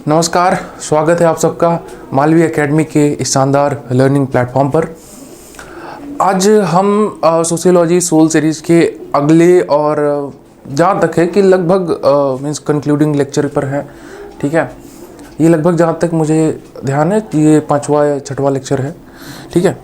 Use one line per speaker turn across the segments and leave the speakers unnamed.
नमस्कार, स्वागत है आप सबका मालवी एकेडमी के इस शानदार लर्निंग प्लेटफॉर्म पर। आज हम सोशियोलॉजी सोल सीरीज़ के अगले और जहाँ तक है कि लगभग मीन्स कंक्लूडिंग लेक्चर पर है। ठीक है, ये लगभग जहाँ तक मुझे ध्यान है ये 5वां या 6वां लेक्चर है। ठीक है,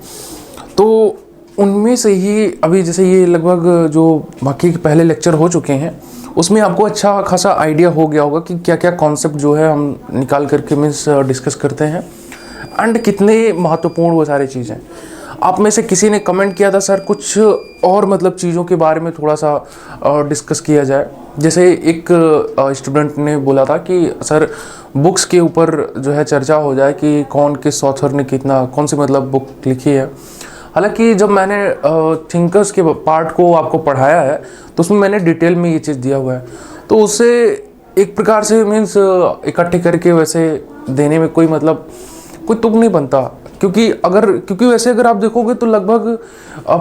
तो उनमें से ही अभी जैसे ये लगभग जो बाकी के पहले लेक्चर हो चुके हैं उसमें आपको अच्छा खासा आइडिया हो गया होगा कि क्या क्या कॉन्सेप्ट जो है हम निकाल करके मीन्स डिस्कस करते हैं एंड कितने महत्वपूर्ण वो सारी चीज़ें। आप में से किसी ने कमेंट किया था सर कुछ और मतलब चीज़ों के बारे में थोड़ा सा डिस्कस किया जाए। जैसे एक स्टूडेंट ने बोला था कि सर बुक्स के ऊपर जो है चर्चा हो जाए कि कौन किस ऑथर ने कितना कौन सी मतलब बुक लिखी है। हालांकि जब मैंने थिंकर्स के पार्ट को आपको पढ़ाया है तो उसमें मैंने डिटेल में ये चीज़ दिया हुआ है, तो उससे एक प्रकार से मीन्स इकट्ठे करके वैसे देने में कोई मतलब कोई तुक नहीं बनता, क्योंकि वैसे अगर आप देखोगे तो लगभग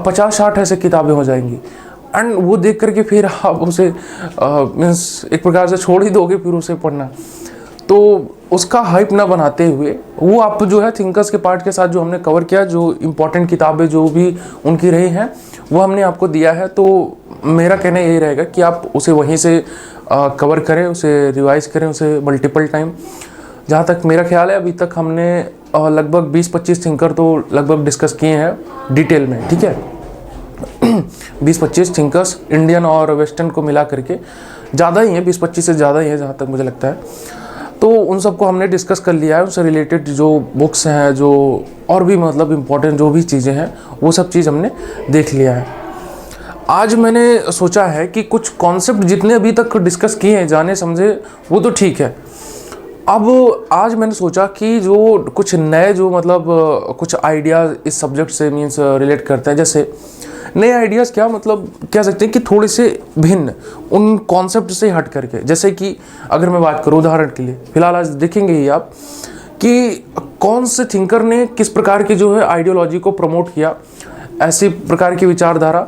50-60 ऐसे किताबें हो जाएंगी एंड वो देख करके फिर आप उसे मीन्स एक प्रकार से छोड़ ही दोगे फिर उसे पढ़ना। तो उसका हाइप ना बनाते हुए वो आप जो है थिंकर्स के पार्ट के साथ जो हमने कवर किया, जो इम्पोर्टेंट किताबें जो भी उनकी रही हैं वो हमने आपको दिया है। तो मेरा कहना यही रहेगा कि आप उसे वहीं से कवर करें, उसे रिवाइज करें, उसे मल्टीपल टाइम। जहाँ तक मेरा ख्याल है अभी तक हमने लगभग 20-25 थिंकर तो लगभग डिस्कस किए हैं डिटेल में। ठीक है 20-25 थिंकर्स इंडियन और वेस्टर्न को मिला करके ज़्यादा ही है, 20-25 से ज़्यादा ही है जहाँ तक मुझे लगता है। तो उन सबको हमने डिस्कस कर लिया है, उनसे रिलेटेड जो बुक्स हैं जो और भी मतलब इम्पोर्टेंट जो भी चीज़ें हैं वो सब चीज़ हमने देख लिया है। आज मैंने सोचा है कि कुछ कॉन्सेप्ट जितने अभी तक डिस्कस किए हैं जाने समझे वो तो ठीक है। अब आज मैंने सोचा कि जो कुछ नए जो मतलब कुछ आइडियाज़ इस सब्जेक्ट से मीन्स रिलेट करते हैं, जैसे नए आइडियाज़ क्या मतलब कह सकते हैं कि थोड़े से भिन्न उन कॉन्सेप्ट से हट करके। जैसे कि अगर मैं बात करूँ उदाहरण के लिए, फिलहाल आज देखेंगे ही आप कि कौन से थिंकर ने किस प्रकार की जो है आइडियोलॉजी को प्रमोट किया, ऐसी प्रकार की विचारधारा,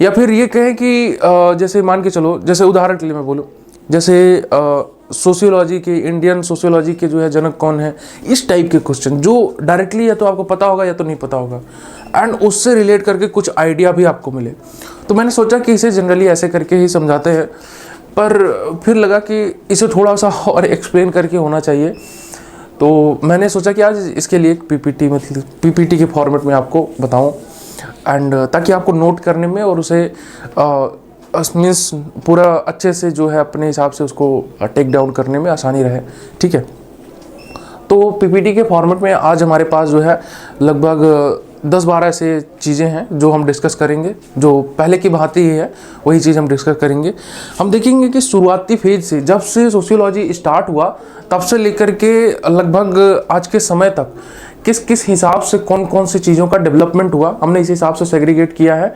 या फिर ये कहें कि जैसे मान के चलो, जैसे उदाहरण के लिए मैं बोलूँ, जैसे सोशियोलॉजी के इंडियन सोशियोलॉजी के जो है जनक कौन है, इस टाइप के क्वेश्चन जो डायरेक्टली या तो आपको पता होगा या तो नहीं पता होगा एंड उससे रिलेट करके कुछ आइडिया भी आपको मिले। तो मैंने सोचा कि इसे जनरली ऐसे करके ही समझाते हैं, पर फिर लगा कि इसे थोड़ा सा और एक्सप्लेन करके होना चाहिए। तो मैंने सोचा कि आज इसके लिए एक पीपीटी के फॉर्मेट में आपको बताऊं एंड ताकि आपको नोट करने में और उसे मीन्स पूरा अच्छे से जो है अपने हिसाब से उसको टेक डाउन करने में आसानी रहे। ठीक है, तो पीपीटी के फॉर्मेट में आज हमारे पास जो है लगभग 10-12 ऐसे चीज़ें हैं जो हम डिस्कस करेंगे, जो पहले की भांति ही है वही चीज़ हम डिस्कस करेंगे। हम देखेंगे कि शुरुआती फेज से जब से सोशियोलॉजी स्टार्ट हुआ तब से लेकर के लगभग आज के समय तक किस किस हिसाब से कौन कौन सी चीज़ों का डेवलपमेंट हुआ, हमने इस हिसाब से सेग्रीगेट किया है।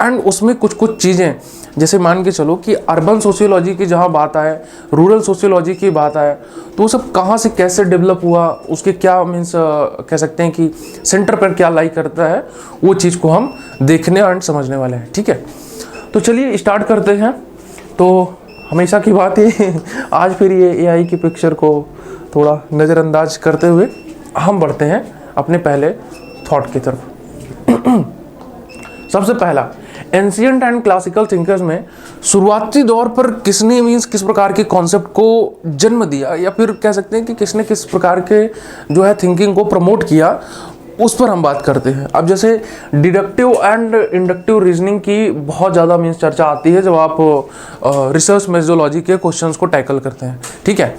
एंड उसमें कुछ कुछ चीज़ें जैसे मान के चलो कि अर्बन सोशियोलॉजी की जहाँ बात आए, रूरल सोशियोलॉजी की बात आए, तो वो सब कहाँ से कैसे डेवलप हुआ, उसके क्या मीन्स कह सकते हैं कि सेंटर पर क्या लाई करता है, वो चीज़ को हम देखने एंड समझने वाले हैं। ठीक है, तो चलिए स्टार्ट करते हैं। तो हमेशा की बात ही आज फिर ये एआई की पिक्चर को थोड़ा नज़रअंदाज करते हुए हम बढ़ते हैं अपने पहले थॉट की तरफ। सबसे पहला, एंशिएंट एंड क्लासिकल थिंकर्स में शुरुआती दौर पर किसने मीन्स किस प्रकार के कॉन्सेप्ट को जन्म दिया, या फिर कह सकते हैं कि किसने किस प्रकार के जो है थिंकिंग को प्रमोट किया, उस पर हम बात करते हैं। अब जैसे डिडक्टिव एंड इंडक्टिव रीजनिंग की बहुत ज़्यादा मीन्स चर्चा आती है जब आप रिसर्च मेथोडोलॉजी के क्वेश्चंस को टैकल करते हैं। ठीक है,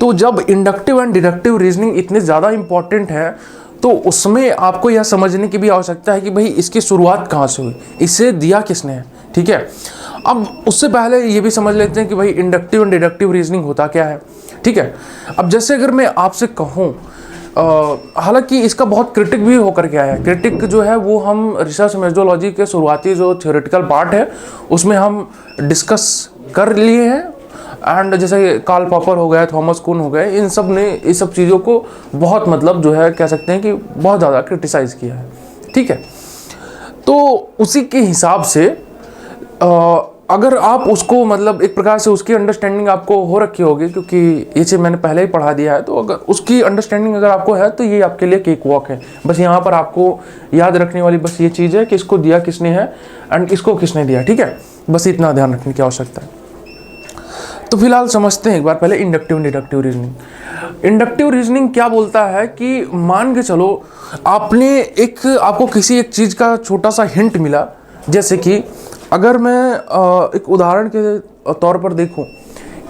तो जब इंडक्टिव एंड डिडक्टिव रीजनिंग इतने ज़्यादा इंपॉर्टेंट है तो उसमें आपको यह समझने की भी आवश्यकता है कि भाई इसकी शुरुआत कहाँ से हुई, इसे दिया किसने है। ठीक है, अब उससे पहले ये भी समझ लेते हैं कि भाई इंडक्टिव एंड डिडक्टिव रीजनिंग होता क्या है। ठीक है, अब जैसे अगर मैं आपसे कहूँ, हालांकि इसका बहुत क्रिटिक भी होकर के आया है। क्रिटिक जो है वो हम रिसर्च मेथोडोलॉजी के शुरुआती जो थ्योरेटिकल पार्ट है उसमें हम डिस्कस कर लिए हैं एंड जैसे कार्ल पॉपर हो गए, थॉमस कुन हो गए, इन सब ने इस सब चीज़ों को बहुत मतलब जो है कह सकते हैं कि बहुत ज़्यादा क्रिटिसाइज़ किया है। ठीक है, तो उसी के हिसाब से अगर आप उसको मतलब एक प्रकार से उसकी अंडरस्टैंडिंग आपको हो रखी होगी, क्योंकि ये चीज़ मैंने पहले ही पढ़ा दिया है, तो अगर उसकी अंडरस्टैंडिंग अगर आपको है तो ये आपके लिए केक वॉक है। बस यहाँ पर आपको याद रखने वाली बस ये चीज़ है कि इसको दिया किसने है एंड इसको किसने दिया, ठीक है, बस इतना ध्यान रखने की आवश्यकता है। तो फिलहाल समझते हैं एक बार पहले inductive deductive reasoning. Inductive reasoning क्या बोलता है कि मान के चलो आपको किसी एक चीज़ का छोटा सा हिंट मिला, जैसे कि अगर मैं एक उदाहरण के तौर पर देखूं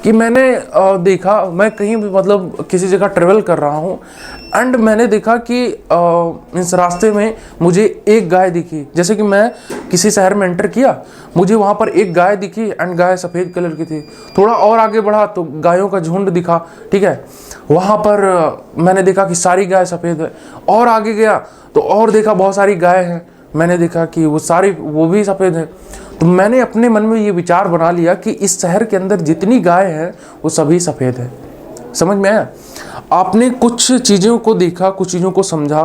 कि मैंने देखा, मैं कहीं भी मतलब किसी जगह ट्रेवल कर रहा हूं एंड मैंने देखा कि इस रास्ते में मुझे एक गाय दिखी। जैसे कि मैं किसी शहर में एंटर किया, मुझे वहां पर एक गाय दिखी एंड गाय सफ़ेद कलर की थी। थोड़ा और आगे बढ़ा तो गायों का झुंड दिखा, ठीक है, वहां पर मैंने देखा कि सारी गाय सफ़ेद है। और आगे गया तो और देखा बहुत सारी गाय हैं, मैंने देखा कि वो भी सफ़ेद है। तो मैंने अपने मन में ये विचार बना लिया कि इस शहर के अंदर जितनी गाय हैं वो सभी सफ़ेद है। समझ में आया? आपने कुछ चीज़ों को देखा, कुछ चीज़ों को समझा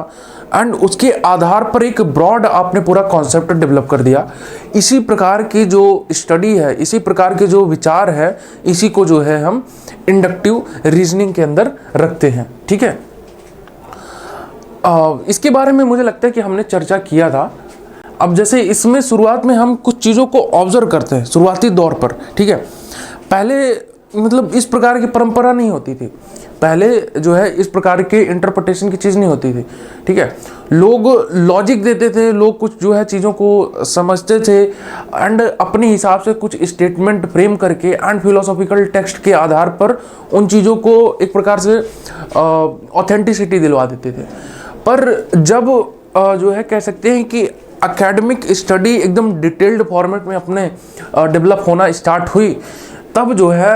एंड उसके आधार पर एक ब्रॉड आपने पूरा कॉन्सेप्ट डेवलप कर दिया। इसी प्रकार की जो स्टडी है, इसी प्रकार के जो विचार है, इसी को जो है हम इंडक्टिव रीजनिंग के अंदर रखते हैं, ठीक है। इसके बारे में मुझे लगता है कि हमने चर्चा किया था। अब जैसे इसमें शुरुआत में हम कुछ चीज़ों को ऑब्जर्व करते हैं शुरुआती दौर पर, ठीक है। पहले मतलब इस प्रकार की परंपरा नहीं होती थी, पहले जो है इस प्रकार के इंटरप्रिटेशन की चीज़ नहीं होती थी, ठीक है। लोग लॉजिक देते थे, लोग कुछ जो है चीज़ों को समझते थे एंड अपने हिसाब से कुछ स्टेटमेंट फ्रेम करके एंड फिलोसॉफिकल टेक्स्ट के आधार पर उन चीज़ों को एक प्रकार से ऑथेंटिसिटी दिलवा देते थे। पर जब जो है कह सकते हैं कि एकेडमिक स्टडी एकदम डिटेल्ड फॉर्मेट में अपने डेवलप होना स्टार्ट हुई, तब जो है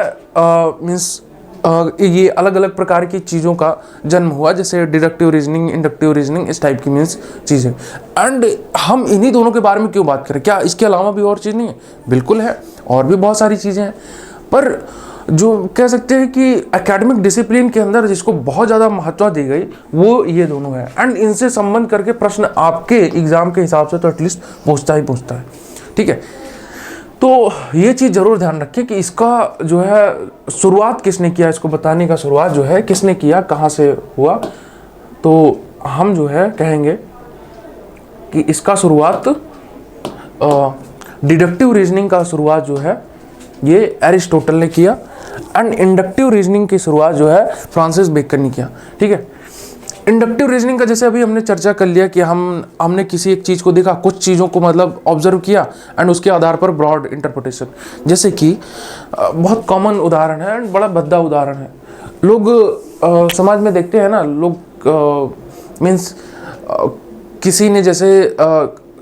ये अलग अलग प्रकार की चीज़ों का जन्म हुआ, जैसे डिडक्टिव रीजनिंग, इंडक्टिव रीजनिंग, इस टाइप की चीज़ें। एंड हम इन्हीं दोनों के बारे में क्यों बात करें? क्या इसके अलावा भी और चीज़ नहीं है? बिल्कुल है, और भी बहुत सारी चीज़ें हैं। पर जो कह सकते हैं कि एकेडमिक डिसिप्लिन के अंदर जिसको बहुत ज़्यादा महत्व दी गई वो ये दोनों है। एंड इनसे संबंध करके प्रश्न आपके एग्ज़ाम के हिसाब से तो एटलीस्ट पूछता ही पूछता है, ठीक है। तो ये चीज़ ज़रूर ध्यान रखें कि इसका जो है शुरुआत किसने किया, इसको बताने का शुरुआत जो है किसने किया, कहाँ से हुआ। तो हम जो है कहेंगे कि इसका शुरुआत डिडक्टिव रीजनिंग का शुरुआत जो है ये एरिस्टोटल ने किया एंड इंडक्टिव रीजनिंग की शुरुआत जो है फ्रांसिस बेकन ने किया, ठीक है। इंडक्टिव रीजनिंग का जैसे अभी हमने चर्चा कर लिया कि हमने किसी एक चीज़ को देखा, कुछ चीज़ों को मतलब ऑब्जर्व किया एंड उसके आधार पर ब्रॉड इंटरप्रिटेशन। जैसे कि बहुत कॉमन उदाहरण है एंड बड़ा भद्दा उदाहरण है, लोग समाज में देखते हैं ना, लोग मीन्स किसी ने जैसे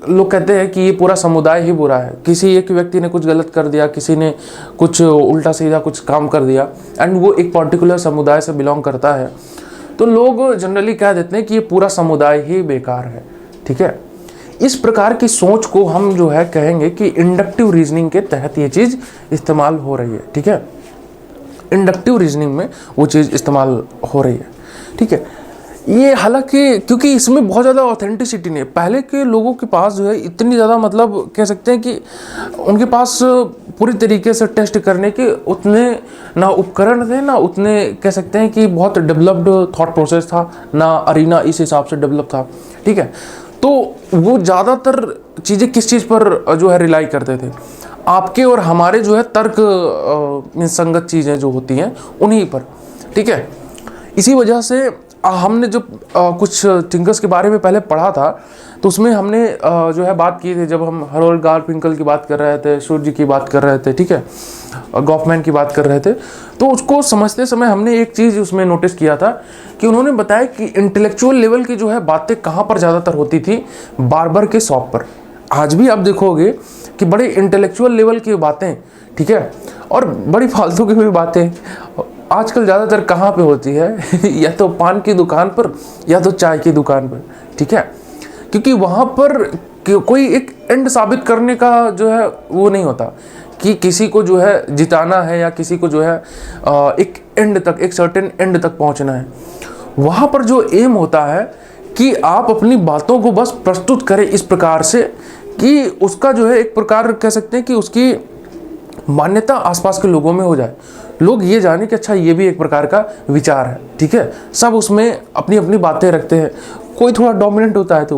लोग कहते हैं कि ये पूरा समुदाय ही बुरा है, किसी एक व्यक्ति ने कुछ गलत कर दिया, किसी ने कुछ उल्टा सीधा कुछ काम कर दिया एंड वो एक पर्टिकुलर समुदाय से बिलोंग करता है, तो लोग जनरली कह देते हैं कि ये पूरा समुदाय ही बेकार है, ठीक है। इस प्रकार की सोच को हम जो है कहेंगे कि इंडक्टिव रीजनिंग के तहत ये चीज़ इस्तेमाल हो रही है, ठीक है। इंडक्टिव रीजनिंग में वो चीज़ इस्तेमाल हो रही है, ठीक है। ये हालांकि क्योंकि इसमें बहुत ज़्यादा ऑथेंटिसिटी नहीं है, पहले के लोगों के पास जो है इतनी ज़्यादा मतलब कह सकते हैं कि उनके पास पूरी तरीके से टेस्ट करने के उतने ना उपकरण थे, ना उतने कह सकते हैं कि बहुत डेवलप्ड थॉट प्रोसेस था, ना अरीना इस हिसाब से डेवलप था, ठीक है। तो वो ज़्यादातर चीज़ें किस चीज़ पर जो है रिलाई करते थे, आपके और हमारे जो है तर्क संगत चीज़ें जो होती हैं उन्हीं पर, ठीक है। इसी वजह से हमने जो कुछ थिंकर्स के बारे में पहले पढ़ा था, तो उसमें हमने जो है बात की थी, जब हम हरोल्ड गारफिंकल की बात कर रहे थे, सूर्य की बात कर रहे थे, ठीक है, गॉफमैन की बात कर रहे थे, तो उसको समझते समय हमने एक चीज़ उसमें नोटिस किया था कि उन्होंने बताया कि इंटेलेक्चुअल लेवल की जो है बातें कहाँ पर ज़्यादातर होती थी, बार्बर के शॉप पर। आज भी आप देखोगे कि बड़े इंटेलेक्चुअल लेवल की बातें, ठीक है, और बड़ी फालतू की भी बातें आजकल ज़्यादातर कहाँ पे होती है या तो पान की दुकान पर या तो चाय की दुकान पर, ठीक है। क्योंकि वहाँ पर कोई एक एंड साबित करने का जो है वो नहीं होता कि किसी को जो है जिताना है या किसी को जो है एक एंड तक, एक सर्टेन एंड तक पहुँचना है। वहाँ पर जो एम होता है कि आप अपनी बातों को बस प्रस्तुत करें इस प्रकार से कि उसका जो है एक प्रकार कह सकते हैं कि उसकी मान्यता आसपास के लोगों में हो जाए, लोग ये जाने कि अच्छा ये भी एक प्रकार का विचार है, ठीक है। सब उसमें अपनी अपनी बातें रखते हैं, कोई थोड़ा डोमिनेंट होता है तो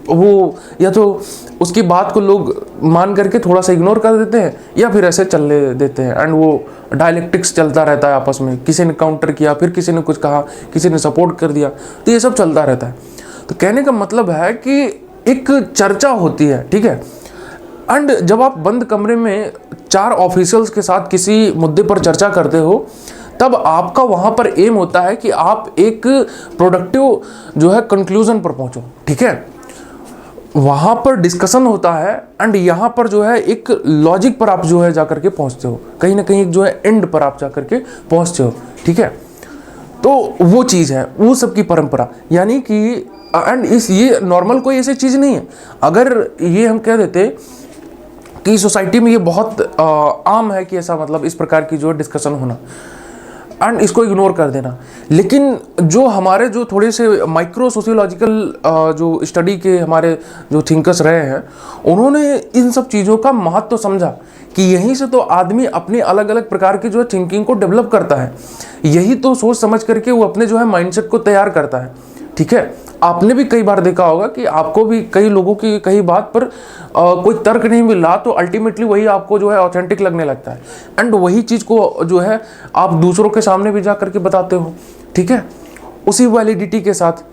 वो या तो उसकी बात को लोग मान करके थोड़ा सा इग्नोर कर देते हैं या फिर ऐसे चलने देते हैं, एंड वो डायलेक्टिक्स चलता रहता है आपस में, किसी ने काउंटर किया, फिर किसी ने कुछ कहा, किसी ने सपोर्ट कर दिया, तो ये सब चलता रहता है। तो कहने का मतलब है कि एक चर्चा होती है, ठीक है। एंड जब आप बंद कमरे में 4 ऑफिशियल्स के साथ किसी मुद्दे पर चर्चा करते हो, तब आपका वहाँ पर एम होता है कि आप एक प्रोडक्टिव जो है कंक्लूजन पर पहुँचो, ठीक है। वहाँ पर डिस्कशन होता है एंड यहाँ पर जो है एक लॉजिक पर आप जो है जा करके पहुँचते हो, कहीं ना कहीं जो है एंड पर आप जा करके पहुँचते हो, ठीक है। तो वो चीज़ है, वो सबकी परंपरा, यानी कि एंड ये नॉर्मल कोई ऐसी चीज़ नहीं है। अगर ये हम कह देते कि सोसाइटी में ये बहुत आम है कि ऐसा मतलब इस प्रकार की जो डिस्कशन होना एंड इसको इग्नोर कर देना, लेकिन जो हमारे जो थोड़े से माइक्रो सोशियोलॉजिकल जो स्टडी के हमारे जो थिंकर्स रहे हैं, उन्होंने इन सब चीज़ों का महत्व समझा कि यहीं से तो आदमी अपने अलग अलग प्रकार की जो है थिंकिंग को डेवलप करता है, यही तो सोच समझ करके वो अपने जो है माइंडसेट को तैयार करता है, ठीक है। आपने भी कई बार देखा होगा कि आपको भी कई लोगों की कई बात पर कोई तर्क नहीं मिल रहा, तो अल्टीमेटली वही आपको जो है ऑथेंटिक लगने लगता है, एंड वही चीज़ को जो है आप दूसरों के सामने भी जा करके बताते हो, ठीक है, उसी वैलिडिटी के साथ।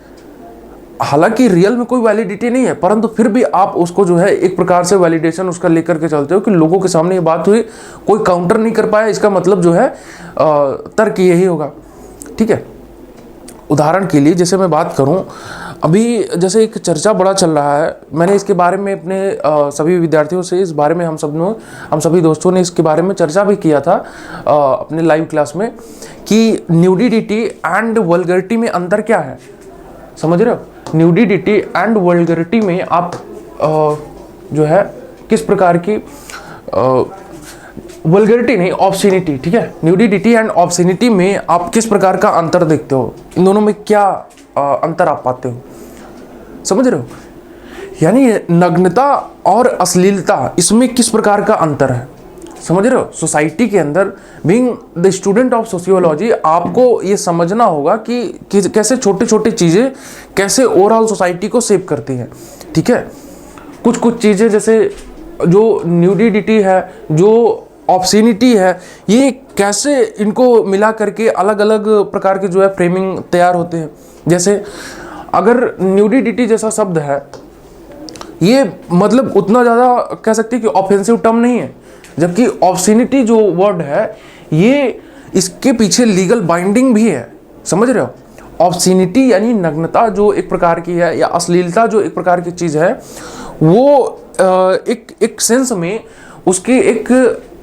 हालांकि रियल में कोई वैलिडिटी नहीं है, परंतु फिर भी आप उसको जो है एक प्रकार से वैलिडेशन उसका लेकर के चलते हो कि लोगों के सामने ये बात हुई, कोई काउंटर नहीं कर पाया, इसका मतलब जो है तर्क यही होगा, ठीक है। उदाहरण के लिए जैसे मैं बात करूं, अभी जैसे एक चर्चा बड़ा चल रहा है, मैंने इसके बारे में अपने सभी विद्यार्थियों से इस बारे में हम सभी दोस्तों ने इसके बारे में चर्चा भी किया था अपने लाइव क्लास में, कि न्यूडिटी एंड वल्गरिटी में अंतर क्या है, समझ रहे हो। न्यूडिटी एंड वल्गरिटी में आप जो है किस प्रकार की वल्गरिटी नहीं, ऑब्ससीनिटी, ठीक है, न्यूडिटी एंड ऑब्ससीनिटी में आप किस प्रकार का अंतर देखते हो, इन दोनों में क्या अंतर आप पाते हो, समझ रहे हो। यानी नग्नता और अश्लीलता, इसमें किस प्रकार का अंतर है, समझ रहे हो। सोसाइटी के अंदर being the student of sociology, आपको ये समझना होगा कि कैसे छोटी छोटी चीज़ें कैसे ओवरऑल सोसाइटी को शेप करती हैं, ठीक है। कुछ चीज़ें जैसे जो न्यूडिटी है, जो ऑब्ससीनिटी है, ये कैसे इनको मिला करके अलग अलग प्रकार के जो है फ्रेमिंग तैयार होते हैं। जैसे अगर न्यूडिटी जैसा शब्द है, ये मतलब उतना ज़्यादा कह सकते हैं कि ऑफेंसिव टर्म नहीं है, जबकि ऑब्ससीनिटी जो वर्ड है, ये इसके पीछे लीगल बाइंडिंग भी है, समझ रहे हो। ऑब्ससीनिटी यानी नग्नता जो एक प्रकार की है, या अश्लीलता जो एक प्रकार की चीज़ है, वो एक सेंस में उसकी एक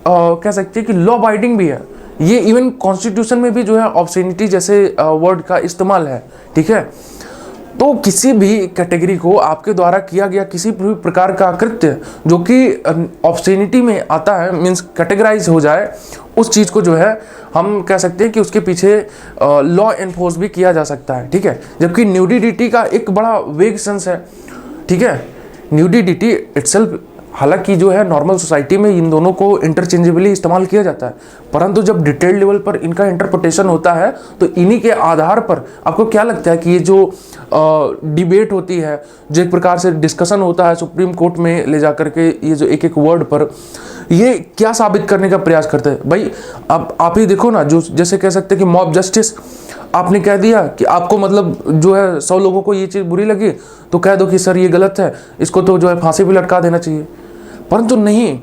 कह सकते हैं कि लॉ बाइंडिंग भी है। ये इवन कॉन्स्टिट्यूशन में भी जो है ऑब्ससीनिटी जैसे वर्ड का इस्तेमाल है, ठीक है। तो किसी भी कैटेगरी को आपके द्वारा किया गया किसी भी प्रकार का कृत्य जो कि ऑब्ससीनिटी में आता है, मीन्स कैटेगराइज हो जाए, उस चीज़ को जो है हम कह सकते हैं कि उसके पीछे लॉ एनफोर्स भी किया जा सकता है, ठीक है। जबकि न्यूडिटी का एक बड़ा वेग सेंस है, ठीक है। न्यूडिटी इटसेल्फ, हालांकि जो है नॉर्मल सोसाइटी में इन दोनों को इंटरचेंजेबली इस्तेमाल किया जाता है, परंतु जब डिटेल लेवल पर इनका इंटरप्रिटेशन होता है तो इन्हीं के आधार पर आपको क्या लगता है कि ये जो डिबेट होती है, जो एक प्रकार से डिस्कशन होता है सुप्रीम कोर्ट में ले जा करके, ये जो एक एक वर्ड पर ये क्या साबित करने का प्रयास करते हैं। भाई आप ही देखो ना, जो जैसे कह सकते हैं कि मॉब जस्टिस, आपने कह दिया कि आपको मतलब जो है 100 लोगों को ये चीज़ बुरी लगी तो कह दो कि सर ये गलत है, इसको तो जो है फांसी भी लटका देना चाहिए। परंतु नहीं,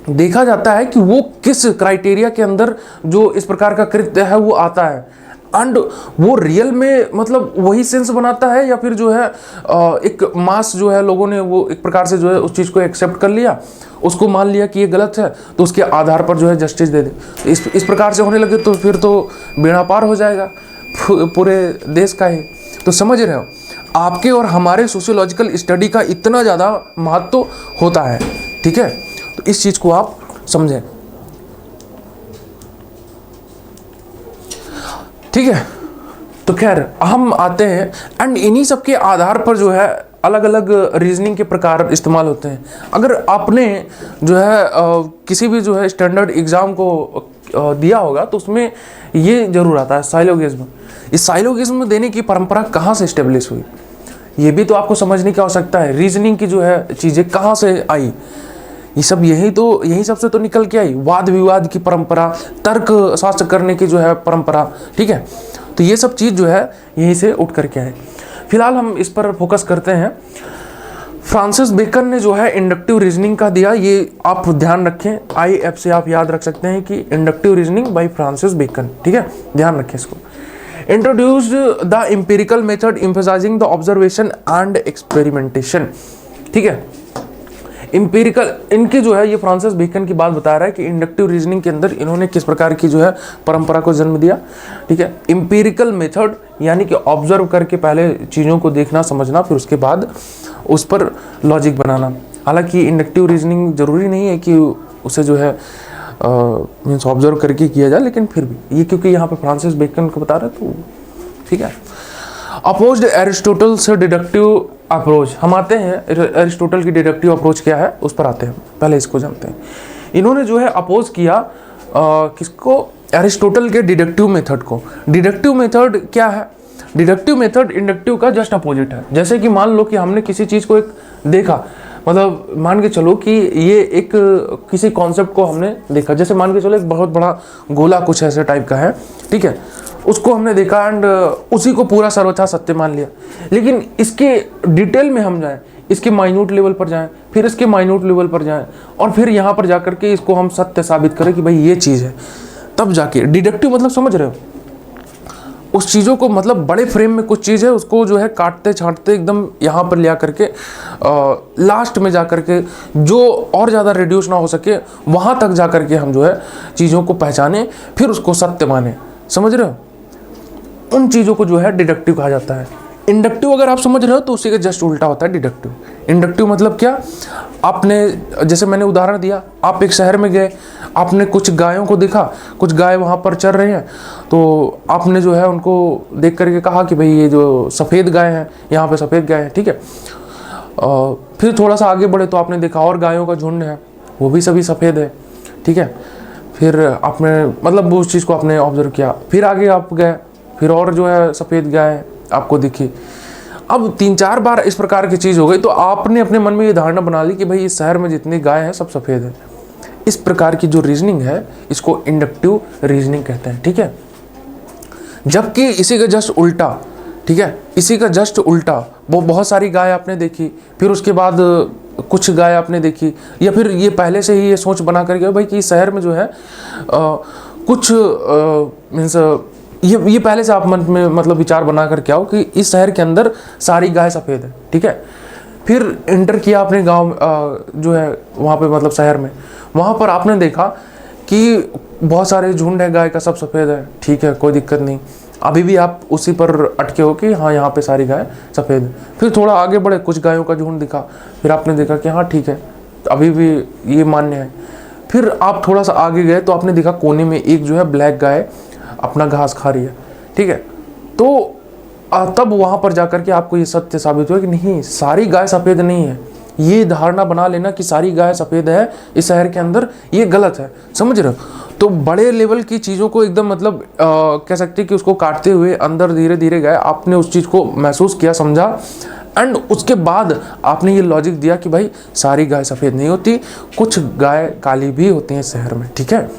देखा जाता है कि वो किस क्राइटेरिया के अंदर जो इस प्रकार का कृत्य है वो आता है, एंड वो रियल में मतलब वही सेंस बनाता है, या फिर जो है एक मास जो है लोगों ने वो एक प्रकार से जो है उस चीज़ को एक्सेप्ट कर लिया, उसको मान लिया कि ये गलत है, तो उसके आधार पर जो है जस्टिस दे दे। इस प्रकार से होने लगे तो फिर तो बेड़ा पार हो जाएगा पूरे देश का ही। तो समझ रहे हो, आपके और हमारे सोशियोलॉजिकल स्टडी का इतना ज़्यादा महत्व होता है, ठीक है। तो इस चीज़ को आप समझें, ठीक है। तो खैर हम आते हैं, एंड इन्हीं सब के आधार पर जो है अलग अलग रीजनिंग के प्रकार इस्तेमाल होते हैं। अगर आपने जो है किसी भी जो है स्टैंडर्ड एग्जाम को दिया होगा तो उसमें ये जरूर आता है साइलोगिज्म। इस साइलोगिज्म देने की परंपरा कहाँ से स्टेब्लिश हुई, ये भी तो आपको समझने की आवश्यकता है। रीजनिंग की जो है चीज़ें कहाँ से आई, ये सब यही सबसे तो निकल के आई। वाद विवाद की परंपरा, तर्क शास्त्र करने की जो है परंपरा, ठीक है। तो ये सब चीज़ जो है यहीं से उठ करके आए। फिलहाल हम इस पर फोकस करते हैं। फ्रांसिस बेकन ने जो है इंडक्टिव रीजनिंग का दिया, ये आप ध्यान रखें, IF से आप याद रख सकते हैं कि inductive reasoning by Francis Bacon, ठीक है, ध्यान रखें इसको। Introduced the empirical method emphasising the observation and experimentation, ठीक है। एम्पिरिकल, इनके जो है ये फ्रांसिस बेकन की बात बता रहा है कि इंडक्टिव रीजनिंग के अंदर इन्होंने किस प्रकार की जो है परंपरा को जन्म दिया, ठीक है। एम्पिरिकल मेथड यानी कि ऑब्जर्व करके पहले चीज़ों को देखना समझना, फिर उसके बाद उस पर लॉजिक बनाना। हालांकि इंडक्टिव रीजनिंग जरूरी नहीं है कि उसे जो है मीन्स ऑब्जर्व करके किया जाए, लेकिन फिर भी ये क्योंकि यहाँ पे फ्रांसिस बेकन को बता रहे तो ठीक है। अपोज्ड एरिस्टोटल से डिडक्टिव अप्रोच, हम आते हैं एरिस्टोटल की डिडक्टिव अप्रोच क्या है उस पर आते हैं, पहले इसको जानते हैं। इन्होंने जो है अपोज किया किसको, एरिस्टोटल के डिडक्टिव मेथड को। डिडक्टिव मेथड क्या है, डिडक्टिव मेथड इंडक्टिव का जस्ट अपोजिट है। जैसे कि मान लो कि हमने किसी चीज़ को एक देखा, मतलब मान के चलो कि ये एक किसी कॉन्सेप्ट को हमने देखा, जैसे मान के चलो एक बहुत बड़ा गोला कुछ ऐसे टाइप का है, ठीक है, उसको हमने देखा एंड उसी को पूरा सर्वथा सत्य मान लिया। लेकिन इसके डिटेल में हम जाएं, इसके माइन्यूट लेवल पर जाएं, फिर इसके माइन्यूट लेवल पर जाएं और फिर यहाँ पर जाकर के इसको हम सत्य साबित करें कि भाई ये चीज़ है, तब जाके डिडक्टिव, मतलब समझ रहे हो, उस चीज़ों को मतलब बड़े फ्रेम में कुछ चीज़ है उसको जो है काटते छांटते एकदम यहाँ पर ले करके लास्ट में जा करके जो और ज़्यादा रिड्यूस ना हो सके वहाँ तक जा करके हम जो है चीज़ों को पहचाने, फिर उसको सत्य माने, समझ रहे हो, उन चीज़ों को जो है डिडक्टिव कहा जाता है। इंडक्टिव अगर आप समझ रहे हो तो उसी का जस्ट उल्टा होता है डिडक्टिव। इंडक्टिव मतलब क्या, आपने जैसे मैंने उदाहरण दिया, आप एक शहर में गए, आपने कुछ गायों को देखा, कुछ गाय वहाँ पर चर रहे हैं, तो आपने जो है उनको देख करके कहा कि भाई ये जो सफ़ेद गाय हैं, यहाँ पे सफ़ेद गाय है, ठीक है। फिर थोड़ा सा आगे बढ़े तो आपने देखा और गायों का झुंड है, वो भी सभी सफ़ेद है, ठीक है। फिर आपने मतलब उस चीज़ को आपने ऑब्जर्व किया, फिर आगे आप गए, फिर और जो है सफ़ेद गाय आपको दिखी। अब 3-4 बार इस प्रकार की चीज़ हो गई तो आपने अपने मन में ये धारणा बना ली कि भाई इस शहर में जितनी गाय हैं सब सफ़ेद है। इस प्रकार की जो रीजनिंग है इसको इंडक्टिव रीजनिंग कहते हैं, ठीक है। जबकि इसी का जस्ट उल्टा, ठीक है, इसी का जस्ट उल्टा, वो बहुत सारी गाय आपने देखी, फिर उसके बाद कुछ गाय आपने देखी, या फिर ये पहले से ही ये सोच बना करके भाई कि इस शहर में जो है कुछ मीन्स ये पहले से आप मन में मतलब विचार बना कर क्या हो कि इस शहर के अंदर सारी गाय सफ़ेद है, ठीक है। फिर इंटर किया आपने गांव जो है वहाँ पे मतलब शहर में, वहाँ पर आपने देखा कि बहुत सारे झुंड है गाय का, सब सफ़ेद है, ठीक है, कोई दिक्कत नहीं। अभी भी आप उसी पर अटके हो कि हाँ यहाँ पे सारी गाय सफ़ेद है। फिर थोड़ा आगे बढ़े, कुछ गायों का झुंड दिखा, फिर आपने देखा कि हाँ ठीक है, अभी भी ये मान्य है। फिर आप थोड़ा सा आगे गए तो आपने देखा कोने में एक जो है ब्लैक गाय अपना घास खा रही है, ठीक है। तो तब वहाँ पर जाकर के आपको ये सत्य साबित हुआ कि नहीं, सारी गाय सफ़ेद नहीं है। ये धारणा बना लेना कि सारी गाय सफ़ेद है इस शहर के अंदर, ये गलत है, समझ रहे हो। तो बड़े लेवल की चीज़ों को एकदम मतलब कह सकते हैं कि उसको काटते हुए अंदर धीरे धीरे गए, आपने उस चीज़ को महसूस किया, समझा, एंड उसके बाद आपने ये लॉजिक दिया कि भाई सारी गाय सफ़ेद नहीं होती, कुछ गाय काली भी होती हैं शहर में, ठीक है,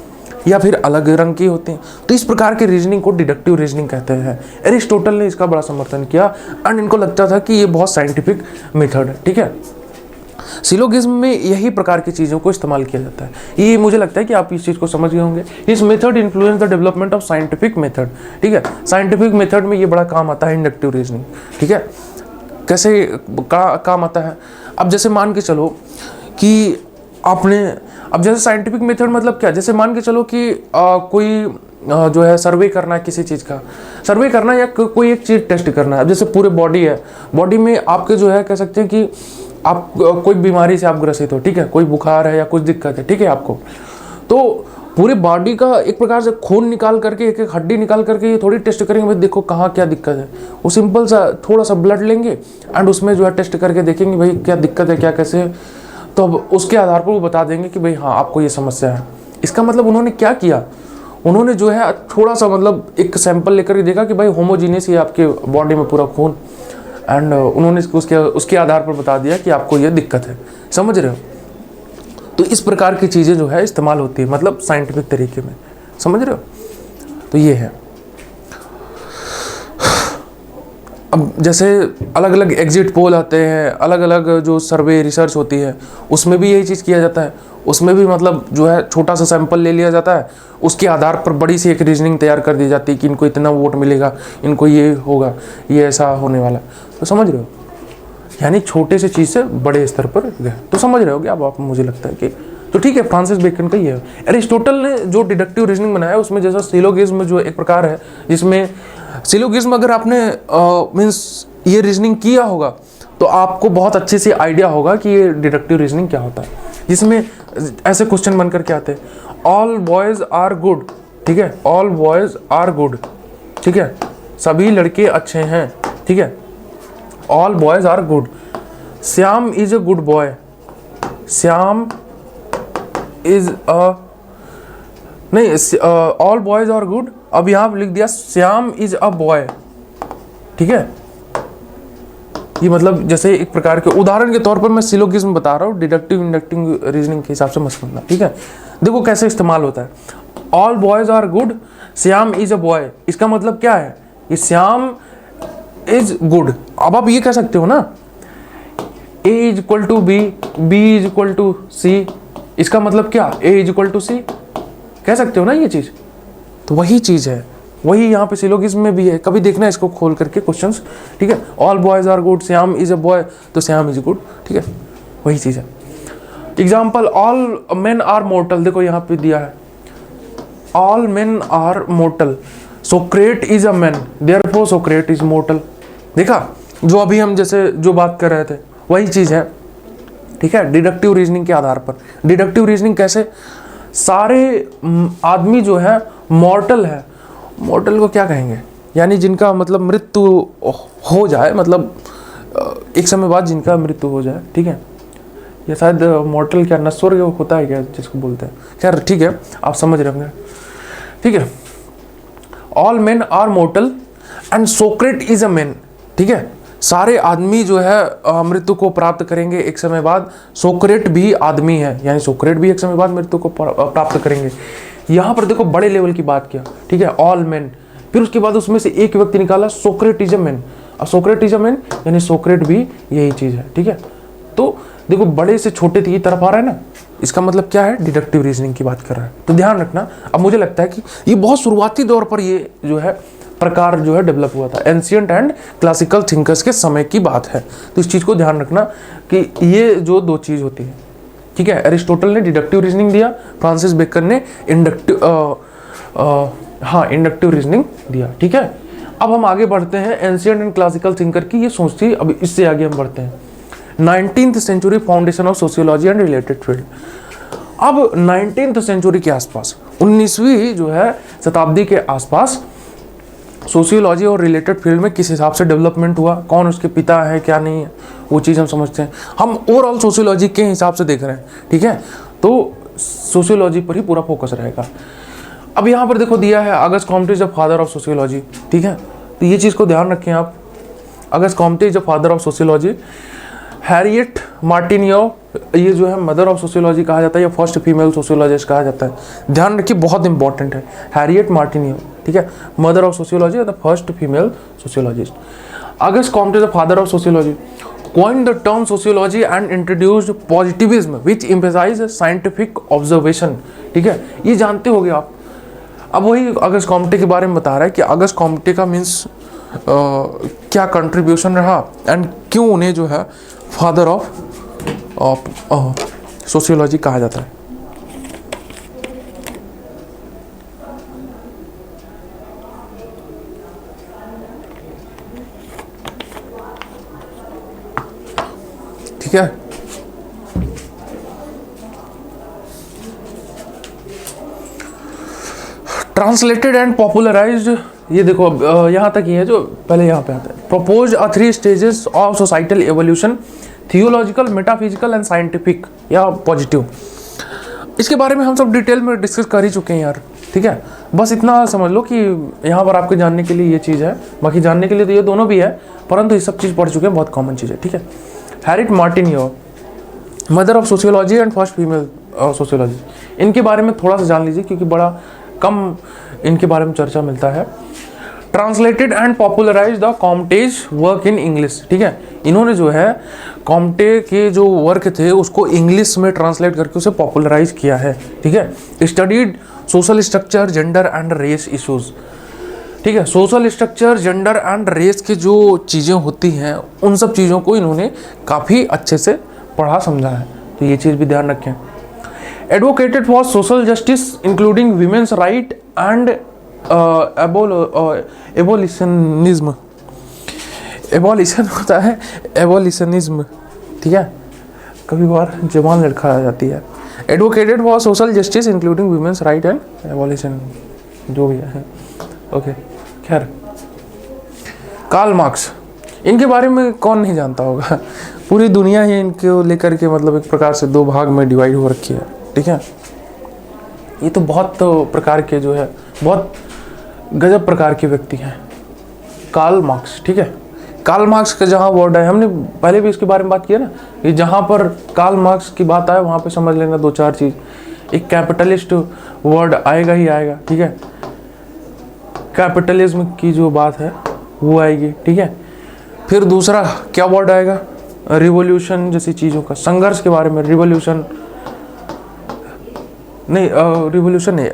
या फिर अलग रंग की होती हैं। तो इस प्रकार के रीजनिंग को डिडक्टिव रीजनिंग कहते हैं। एरिस्टोटल ने इसका बड़ा समर्थन किया एंड इनको लगता था कि ये बहुत साइंटिफिक मेथड है, ठीक है। सिलोगिज्म में यही प्रकार की चीज़ों को इस्तेमाल किया जाता है। ये मुझे लगता है कि आप इस चीज़ को समझ गए होंगे। इस method influence the development of scientific method, ठीक है। साइंटिफिक मेथड में ये बड़ा काम आता है इंडक्टिव रीजनिंग, ठीक है। कैसे काम आता है, अब जैसे मान के चलो कि आपने, अब जैसे साइंटिफिक मेथड मतलब क्या, जैसे मान के चलो कि कोई जो है सर्वे करना है, किसी चीज़ का सर्वे करना है या कोई एक चीज़ टेस्ट करना है। अब जैसे पूरे बॉडी है, बॉडी में आपके जो है कह सकते हैं कि आप कोई बीमारी से आप ग्रसित हो, ठीक है, कोई बुखार है या कुछ दिक्कत है, ठीक है आपको, तो पूरे बॉडी का एक प्रकार से खून निकाल करके, एक एक हड्डी निकाल करके ये थोड़ी टेस्ट करेंगे भाई देखो कहाँ क्या दिक्कत है। वो सिंपल सा थोड़ा सा ब्लड लेंगे एंड उसमें जो है टेस्ट करके देखेंगे भाई क्या दिक्कत है, क्या कैसे है, तो अब उसके आधार पर वो बता देंगे कि भाई हाँ आपको ये समस्या है। इसका मतलब उन्होंने क्या किया, उन्होंने जो है थोड़ा सा मतलब एक सैंपल लेकर के देखा कि भाई होमोजीनियस ही आपके बॉडी में पूरा खून, एंड उन्होंने उसके आधार पर बता दिया कि आपको ये दिक्कत है। समझ रहे हो? तो इस प्रकार की चीज़ें जो है इस्तेमाल होती है, मतलब साइंटिफिक तरीके में। समझ रहे हो? तो ये है। अब जैसे अलग अलग एग्जिट पोल आते हैं, अलग अलग जो सर्वे रिसर्च होती है, उसमें भी यही चीज़ किया जाता है। उसमें भी मतलब जो है छोटा सा सैंपल ले लिया जाता है, उसके आधार पर बड़ी सी एक रीजनिंग तैयार कर दी जाती है कि इनको इतना वोट मिलेगा, इनको ये होगा, ये ऐसा होने वाला। तो समझ रहे हो? यानी छोटे से चीज़ से बड़े स्तर पर गए। तो समझ रहे हो क्या आप? मुझे लगता है कि तो ठीक है, फ्रांसिस बेकन का ही है। एरिस्टोटल ने जो डिडक्टिव रीजनिंग बनाया उसमें जैसा सिलोगिज्म जो एक प्रकार है, जिसमें सिलोगिज्म अगर आपने मीन्स ये रीजनिंग किया होगा तो आपको बहुत अच्छे से आइडिया होगा कि ये डिडक्टिव रीजनिंग क्या होता है। जिसमें ऐसे क्वेश्चन बनकर के आते हैं, ऑल बॉयज़ आर गुड, ठीक है, ऑल बॉयज़ आर गुड, ठीक है, सभी लड़के अच्छे हैं, ठीक है, all boys are good, Shyam is a good boy, Shyam is a नहीं, ऑल बॉयज़ आर गुड, अब यहाँ पे लिख दिया श्याम इज अ बॉय, ठीक है। ये मतलब जैसे एक प्रकार के उदाहरण के तौर पर मैं सिलोगिज्म बता रहा हूँ, डिडक्टिव इंडक्टिव रीजनिंग के हिसाब से मत समझना, ठीक है। देखो कैसे इस्तेमाल होता है, all boys are good, Shyam is a boy, इसका मतलब क्या है, ये श्याम इज गुड। अब आप ये कह सकते हो ना, A is equal to B, B is equal to C, इसका मतलब क्या, A is equal to C, कह सकते हो ना ये चीज़। तो वही चीज़ है, वही यहाँ पे सिलोगिज्म में भी है। कभी देखना इसको खोल करके क्वेश्चंस, ठीक है। All boys are good, Shyam is a boy, तो श्याम इज गुड, ठीक है, वही चीज़ है। Example, all men are mortal, देखो यहाँ पे दिया है, all men are mortal, Socrates is a man, therefore Socrates is mortal. देखा, जो अभी हम जैसे जो बात कर रहे थे वही चीज़ है, ठीक है, डिडक्टिव रीजनिंग के आधार पर। डिडक्टिव रीजनिंग कैसे, सारे आदमी जो है मॉर्टल है, मॉर्टल को क्या कहेंगे, यानी जिनका मतलब मृत्यु हो जाए, मतलब एक समय बाद जिनका मृत्यु हो जाए, ठीक है। ये शायद मॉर्टल क्या नश्वर होता है क्या जिसको बोलते हैं, खैर ठीक है, आप समझ रहे होंगे, ठीक है। All men are mortal and Socrates is a man, ठीक है, सारे आदमी जो है मृत्यु को प्राप्त करेंगे एक समय बाद, सोक्रेट भी आदमी है, यानी सोक्रेट भी एक समय बाद मृत्यु को प्राप्त करेंगे। यहाँ पर देखो बड़े लेवल की बात किया, ठीक है, ऑल मैन, फिर उसके बाद उसमें से एक व्यक्ति निकाला, सोक्रेट इज अ मैन, अब सोक्रेट इज अ मैन यानी सोक्रेट भी यही चीज़ है, ठीक है। तो देखो बड़े से छोटे की तरफ आ रहा है ना, इसका मतलब क्या है, डिडक्टिव रीजनिंग की बात कर रहा है। तो ध्यान रखना, अब मुझे लगता है कि ये बहुत शुरुआती दौर पर ये जो है प्रकार जो है डेवलप हुआ था, एंशिएंट एंड क्लासिकल थिंकर्स के समय की बात है। तो इस चीज़ को ध्यान रखना कि ये जो दो चीज़ होती है, ठीक है। एरिस्टोटल ने डिडक्टिव रीजनिंग दिया, फ्रांसिस बेकन ने इंडक्टिव रीजनिंग दिया, ठीक है। अब हम आगे बढ़ते हैं, एंशिएंट एंड क्लासिकल थिंकर की ये सोच थी। अब इससे आगे हम बढ़ते हैं 19th century, foundation of sociology and related field. अब 19th सेंचुरी के आसपास, 19वीं जो है शताब्दी के आसपास सोशियोलॉजी और रिलेटेड फील्ड में किस हिसाब से डेवलपमेंट हुआ, कौन उसके पिता है क्या नहीं है, वो चीज़ हम समझते हैं। हम ओवरऑल सोशियोलॉजी के हिसाब से देख रहे हैं, ठीक है, तो सोशियोलॉजी पर ही पूरा फोकस रहेगा। अब यहाँ पर देखो दिया है, Auguste Comte is the father of sociology, ठीक है। तो ये चीज़ को ध्यान रखें आप, Auguste Comte is the father of sociology. Harriet Martineau, ये जो है मदर ऑफ सोशियोलॉजी कहा जाता है, या फर्स्ट फीमेल सोशियोलॉजिस्ट कहा जाता है। ध्यान रखिए, बहुत इंपॉर्टेंट है, हैरियट मार्टिनियो, ठीक है, mother of sociology, the first female sociologist. August Comte the father of sociology coined the term sociology and introduced positivism which emphasizes scientific observation, ठीक है, ये जानते होगे आप। अब वही अगस्ट कॉम्टे के बारे में बता रहा है कि अगस्ट कॉम्टे का मीन्स क्या कंट्रीब्यूशन रहा एंड क्यों उन्हें जो है फादर ऑफ सोशियोलॉजी कहा जाता है। ठीक है, ट्रांसलेटेड एंड पॉपुलराइज्ड, ये देखो यहाँ तक ही है जो पहले यहाँ पे आता है। Propose a 3 stages of societal evolution, theological, metaphysical and scientific या पॉजिटिव। इसके बारे में हम सब डिटेल में डिस्कस कर ही चुके हैं यार, ठीक है। बस इतना समझ लो कि यहाँ पर आपके जानने के लिए ये चीज़ है, बाकी जानने के लिए तो ये दोनों भी है, परंतु ये सब चीज़ पढ़ चुके हैं, बहुत कॉमन चीज़ है, ठीक है। Herriot Martin your, mother of sociology and first female sociology, इनके बारे में थोड़ा सा जान लीजिए क्योंकि बड़ा कम इनके बारे में चर्चा मिलता है। Translated and popularize the Comte's work in English, ठीक है। इन्होंने जो है कॉम्टे के जो वर्क थे उसको इंग्लिश में ट्रांसलेट करके उसे पॉपुलराइज किया है, ठीक है। Studied social structure, gender and race issues, ठीक है। Social structure, gender and race की जो चीज़ें होती हैं उन सब चीज़ों को इन्होंने काफ़ी अच्छे से पढ़ा समझा है, तो ये चीज़ भी ध्यान रखें। Advocated for social justice including women's right and abolitionism, abolition होता है एबोलिशनिज्म, ठीक है, कभी बार जबान लड़खड़ा आ जाती है। Advocated for social justice including women's right and abolition, जो भी है, ओके। खैर, कार्ल मार्क्स, इनके बारे में कौन नहीं जानता होगा, पूरी दुनिया ही इनको लेकर के मतलब एक प्रकार से 2 भाग में डिवाइड हो रखी है, ठीक है। ये तो बहुत प्रकार के जो है बहुत गजब प्रकार के व्यक्ति हैं कार्ल मार्क्स, ठीक है। कार्ल मार्क्स का जहाँ वर्ड है, हमने पहले भी इसके बारे में बात किया ना, ये जहाँ पर कार्ल मार्क्स की बात आए वहाँ पे समझ लेना 2-4 चीज़। एक कैपिटलिस्ट वर्ड आएगा ही आएगा, ठीक है, कैपिटलिज्म की जो बात है वो आएगी, ठीक है। फिर दूसरा क्या वर्ड आएगा, रिवॉल्यूशन जैसी चीज़ों का, संघर्ष के बारे में, रिवॉल्यूशन नहीं, रिवॉल्यूशन नहीं,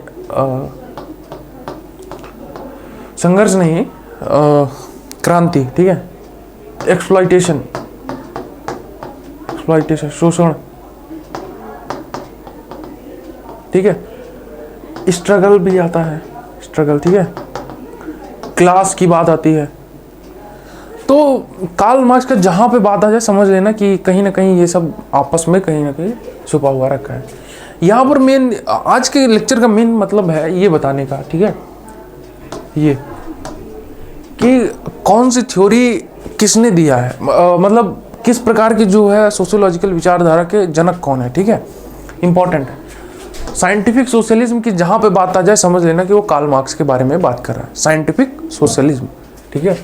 संघर्ष नहीं, क्रांति, ठीक है। एक्सप्लॉइटेशन, एक्सप्लॉइटेशन शोषण, ठीक है। स्ट्रगल भी आता है, स्ट्रगल, ठीक है। क्लास की बात आती है। तो कार्ल मार्क्स का जहाँ पे बात आ जाए समझ लेना कि कहीं ना कहीं ये सब आपस में कहीं ना कहीं छुपा हुआ रखा है। यहाँ पर मेन आज के लेक्चर का मेन मतलब है ये बताने का, ठीक है, ये कि कौन सी थ्योरी किसने दिया है, मतलब किस प्रकार की जो है सोशियोलॉजिकल विचारधारा के जनक कौन है, ठीक है, इंपॉर्टेंट है। साइंटिफिक सोशलिज्म की जहाँ पे बात आ जाए समझ लेना कि वो कार्ल मार्क्स के बारे में बात कर रहा है, साइंटिफिक सोशलिज्म, ठीक है,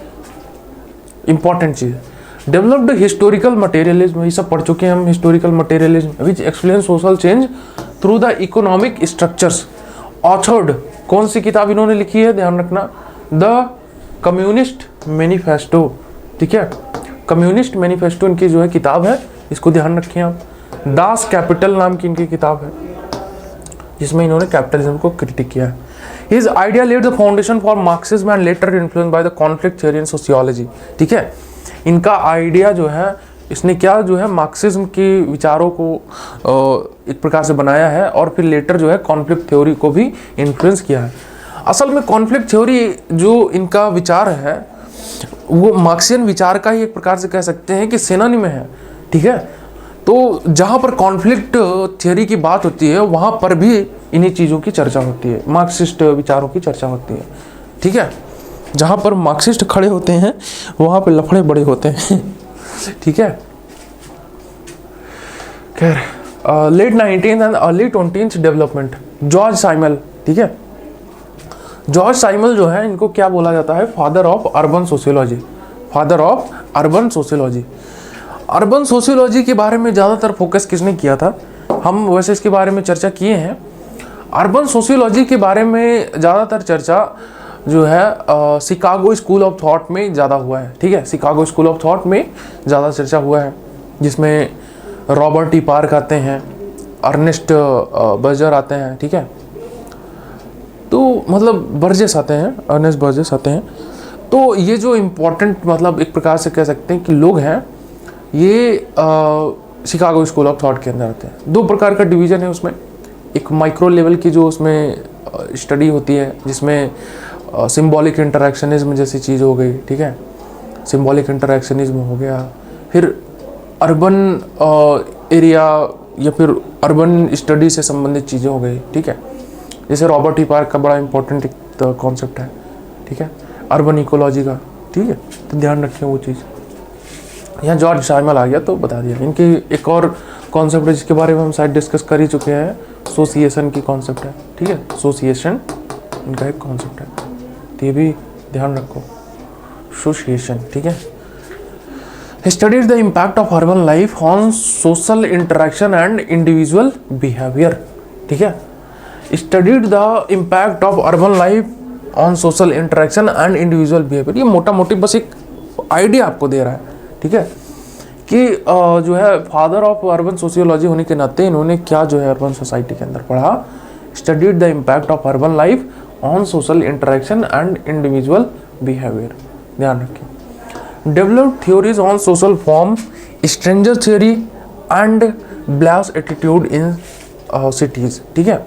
इंपॉर्टेंट चीज़ है। डेवलप्ड हिस्टोरिकल मटेरियलिज्म, ये सब पढ़ चुके हैं हम, historical materialism which explain social change through the economic structures. Authored, कौन सी किताब इन्होंने लिखी है, ध्यान रखना, द कम्युनिस्ट मैनिफेस्टो, ठीक है, कम्युनिस्ट मैनिफेस्टो इनकी जो है किताब है, इसको ध्यान रखें आप। दास कैपिटल नाम की इनकी किताब है जिसमें इन्होंने कैपिटलिज्म को क्रिटिक किया है। His idea laid the foundation for Marxism and later influenced by the conflict theory and sociology, ठीक है। इनका आइडिया जो है इसने क्या जो है मार्क्सिज्म के विचारों को एक प्रकार से बनाया है और फिर लेटर जो है कॉन्फ्लिक्ट थ्योरी को भी इन्फ्लुएंस किया है। असल में कॉन्फ्लिक्ट थ्योरी जो इनका विचार है वो मार्क्सियन विचार का ही एक प्रकार से कह सकते हैं कि सिनोनिम है, ठीक है। तो जहाँ पर कॉन्फ्लिक्ट थ्योरी की बात होती है वहाँ पर भी इन्हीं चीज़ों की चर्चा होती है, मार्क्सिस्ट विचारों की चर्चा होती है, ठीक है। जहाँ पर मार्क्सिस्ट खड़े होते हैं वहाँ पर लफड़े बड़े होते हैं, ठीक है। खैर, late 19th and early 20th development, George Simmel, ठीक है। जॉर्ज साइमल जो है इनको क्या बोला जाता है, father of urban sociology, father of urban sociology. Urban sociology के बारे में ज़्यादातर फोकस किसने किया था, हम वैसे इसके बारे में चर्चा किए हैं। अर्बन सोशियोलॉजी के बारे में ज़्यादातर चर्चा जो है शिकागो स्कूल ऑफ थॉट में ज़्यादा हुआ है, ठीक है। शिकागो स्कूल ऑफ थॉट में ज़्यादा चर्चा हुआ है जिसमें रॉबर्ट टी पार्क आते हैं, अर्नेस्ट बर्जर आते हैं, ठीक है। तो मतलब बर्जेस आते हैं, अर्नेस्ट बर्जेस आते हैं। तो ये जो इम्पोर्टेंट मतलब एक प्रकार से कह सकते हैं कि लोग हैं, ये शिकागो स्कूल ऑफ थॉट के अंदर आते हैं। 2 प्रकार का डिवीज़न है उसमें, एक माइक्रो लेवल की जो उसमें स्टडी होती है जिसमें सिंबॉलिक इंटरैक्शनिज्म जैसी चीज़ हो गई, ठीक है, सिंबॉलिक इंटरैक्शनिज्म हो गया। फिर अर्बन एरिया या फिर अर्बन स्टडी से संबंधित चीज़ें हो गई, ठीक है। जैसे रॉबर्ट ई पार्क का बड़ा इंपॉर्टेंट एक कॉन्सेप्ट है, ठीक है, अर्बन इकोलॉजी का, ठीक है, तो ध्यान रखें वो चीज़। यहाँ जॉर्ज साइमल आ गया तो बता दिया। इनकी एक और कॉन्सेप्ट है जिसके बारे में हम शायद डिस्कस कर ही चुके हैं, एसोसिएशन की कॉन्सेप्ट है, ठीक है, एसोसिएशन इनका एक कॉन्सेप्ट है, तो ये भी ध्यान रखो, एसोसिएशन, ठीक है। Studies the impact of urban life on social interaction and individual behaviour, ठीक है, studied the impact of urban life on social interaction and individual behaviour. ये मोटा मोटी बस एक आइडिया आपको दे रहा है, ठीक है, कि जो है फादर ऑफ अर्बन सोशियोलॉजी होने के नाते इन्होंने क्या जो है अर्बन सोसाइटी के अंदर पढ़ा, studied the impact of urban life on social interaction and individual behaviour, ध्यान रखें। Developed theories on social form, stranger theory and blasé attitude in cities, ठीक है।